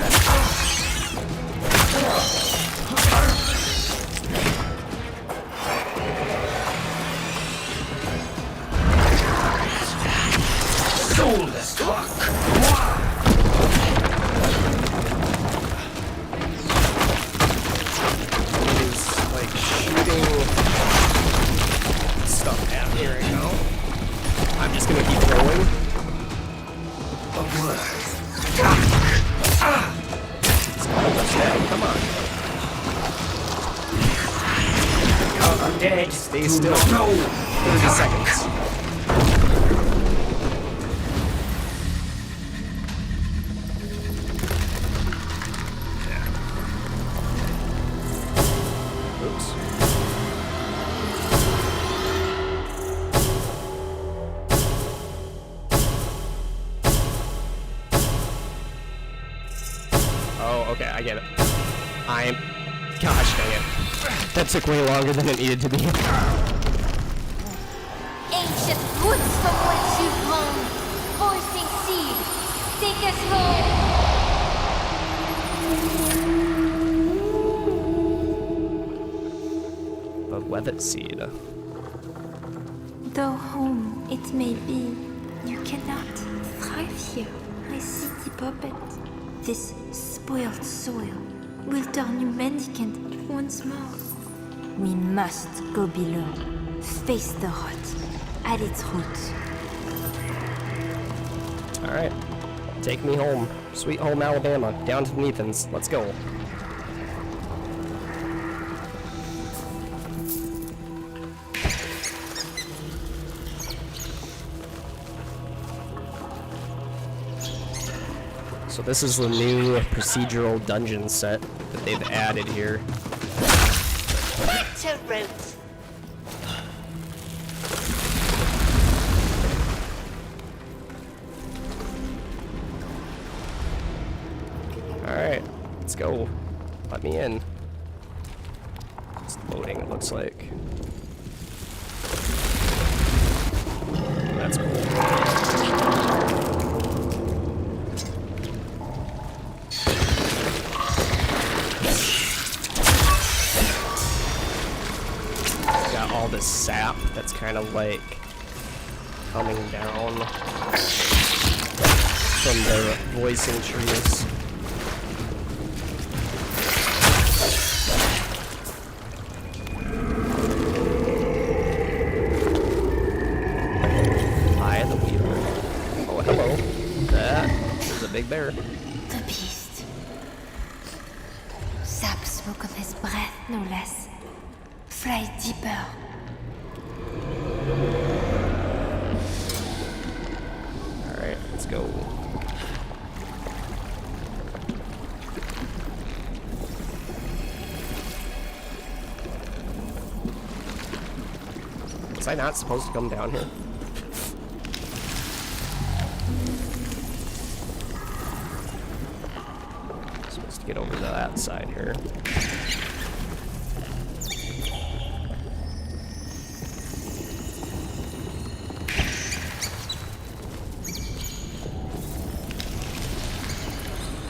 S3: Soulless fuck.
S1: He's like shooting stuff at me right now. I'm just gonna keep rolling.
S3: A word.
S1: He's almost dead. Come on.
S3: I'm dead.
S1: Stay still.
S3: No.
S1: 30 seconds. Oops. Oh, okay, I get it. Gosh dang it. That took way longer than it needed to be.
S5: Ancient roots from whence you've grown. Voicing seed, take us home.
S1: The Levitt seed.
S5: Though home it may be, you cannot thrive here, my city puppet. This spoiled soil will turn you mendicant once more. We must go below, face the rot at its roots.
S1: Alright. Take me home. Sweet home Alabama. Down to the Nethans. Let's go. So this is the new procedural dungeon set that they've added here. Alright, let's go. Let me in. It's loading, it looks like. That's cool. the sap that's kind of like coming down from the voicing trees. Eye of the Weaver. Oh, hello. That is a big bear.
S5: The beast. Sap smoke of his breath, no less. Fly deeper.
S1: Alright, let's go. Was I not supposed to come down here? Supposed to get over to that side here.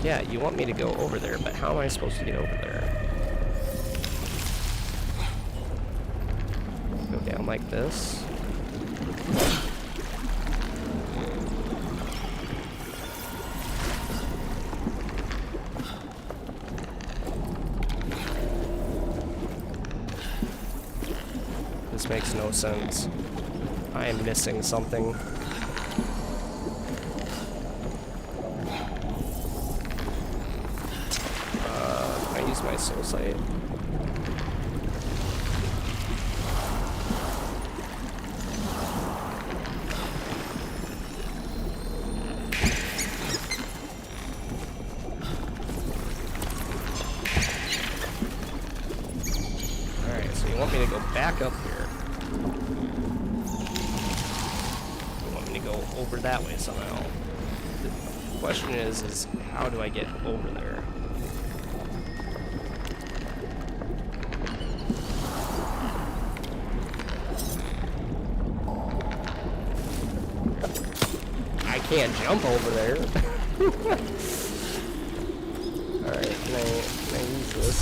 S1: Yeah, you want me to go over there, but how am I supposed to get over there? Go down like this. This makes no sense. I am missing something. My soul sight. Alright, so you want me to go back up here. You want me to go over that way somehow. The question is how do I get over there? Can't jump over there. Alright, can I use this?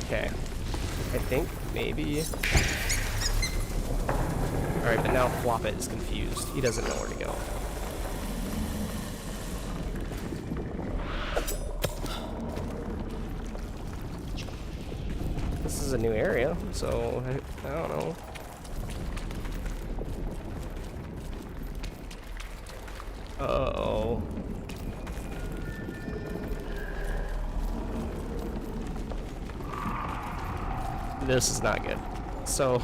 S1: Okay. I think maybe... Alright, but now Floppet is confused. He doesn't know where to go. This is a new area, so I don't know. Uh-oh. This is not good. So,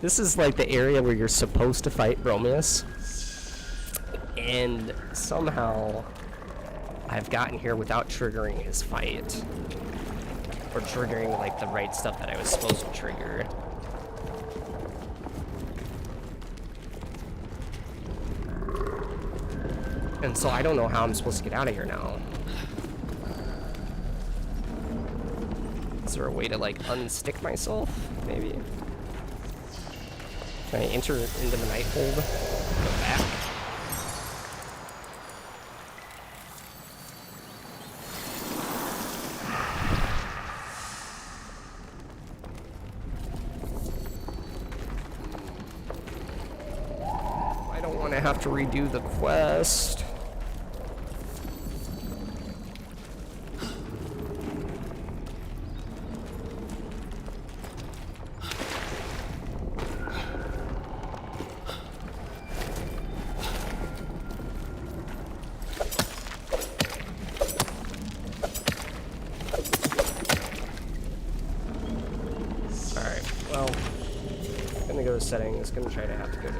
S1: this is like the area where you're supposed to fight Bromius. And somehow, I've gotten here without triggering his fight. Or triggering, like, the right stuff that I was supposed to trigger. And so I don't know how I'm supposed to get out of here now. Is there a way to, like, unstick myself? Maybe? Can I enter into the Nighthold? Go back? I have to redo the quest. Alright, well, I'm gonna go to settings, gonna try to have to go to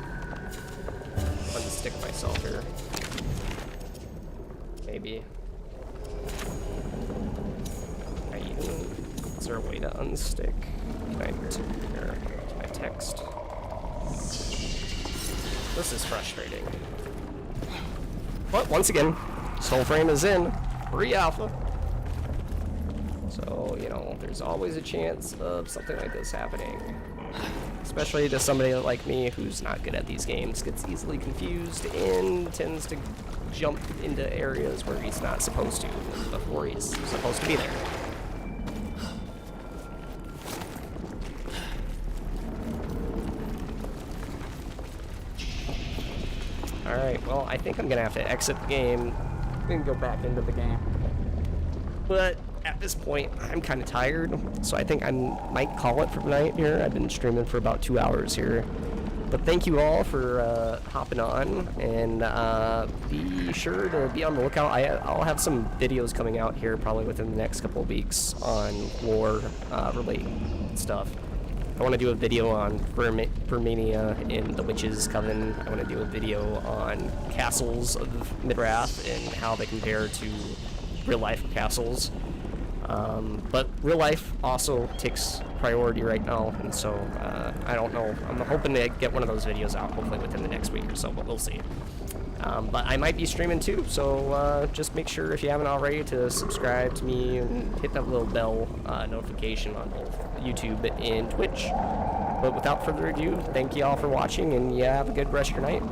S1: unstick myself here. Maybe. Is there a way to unstick? Can I here? My text. This is frustrating. But once again, Soulframe is in pre-alpha. So, you know, there's always a chance of something like this happening. Especially to somebody like me who's not good at these games, gets easily confused, and tends to jump into areas where he's not supposed to before he's supposed to be there. Alright, well, I think I'm gonna have to exit the game and go back into the game. But at this point, I'm kind of tired, so I think I might call it for the night here. I've been streaming for about 2 hours here. But thank you all for hopping on, and be sure to be on the lookout. I'll have some videos coming out here probably within the next couple of weeks on lore-related stuff. I want to do a video on Vermania and the Witches' Coven. I want to do a video on castles of Midrath and how they compare to real-life castles. But real life also takes priority right now, and so I don't know. I'm hoping to get one of those videos out hopefully within the next week or so, but we'll see. But I might be streaming too, so just make sure if you haven't already to subscribe to me and hit that little bell notification on both YouTube and Twitch. But without further ado, thank you all for watching, and yeah, have a good rest of your night.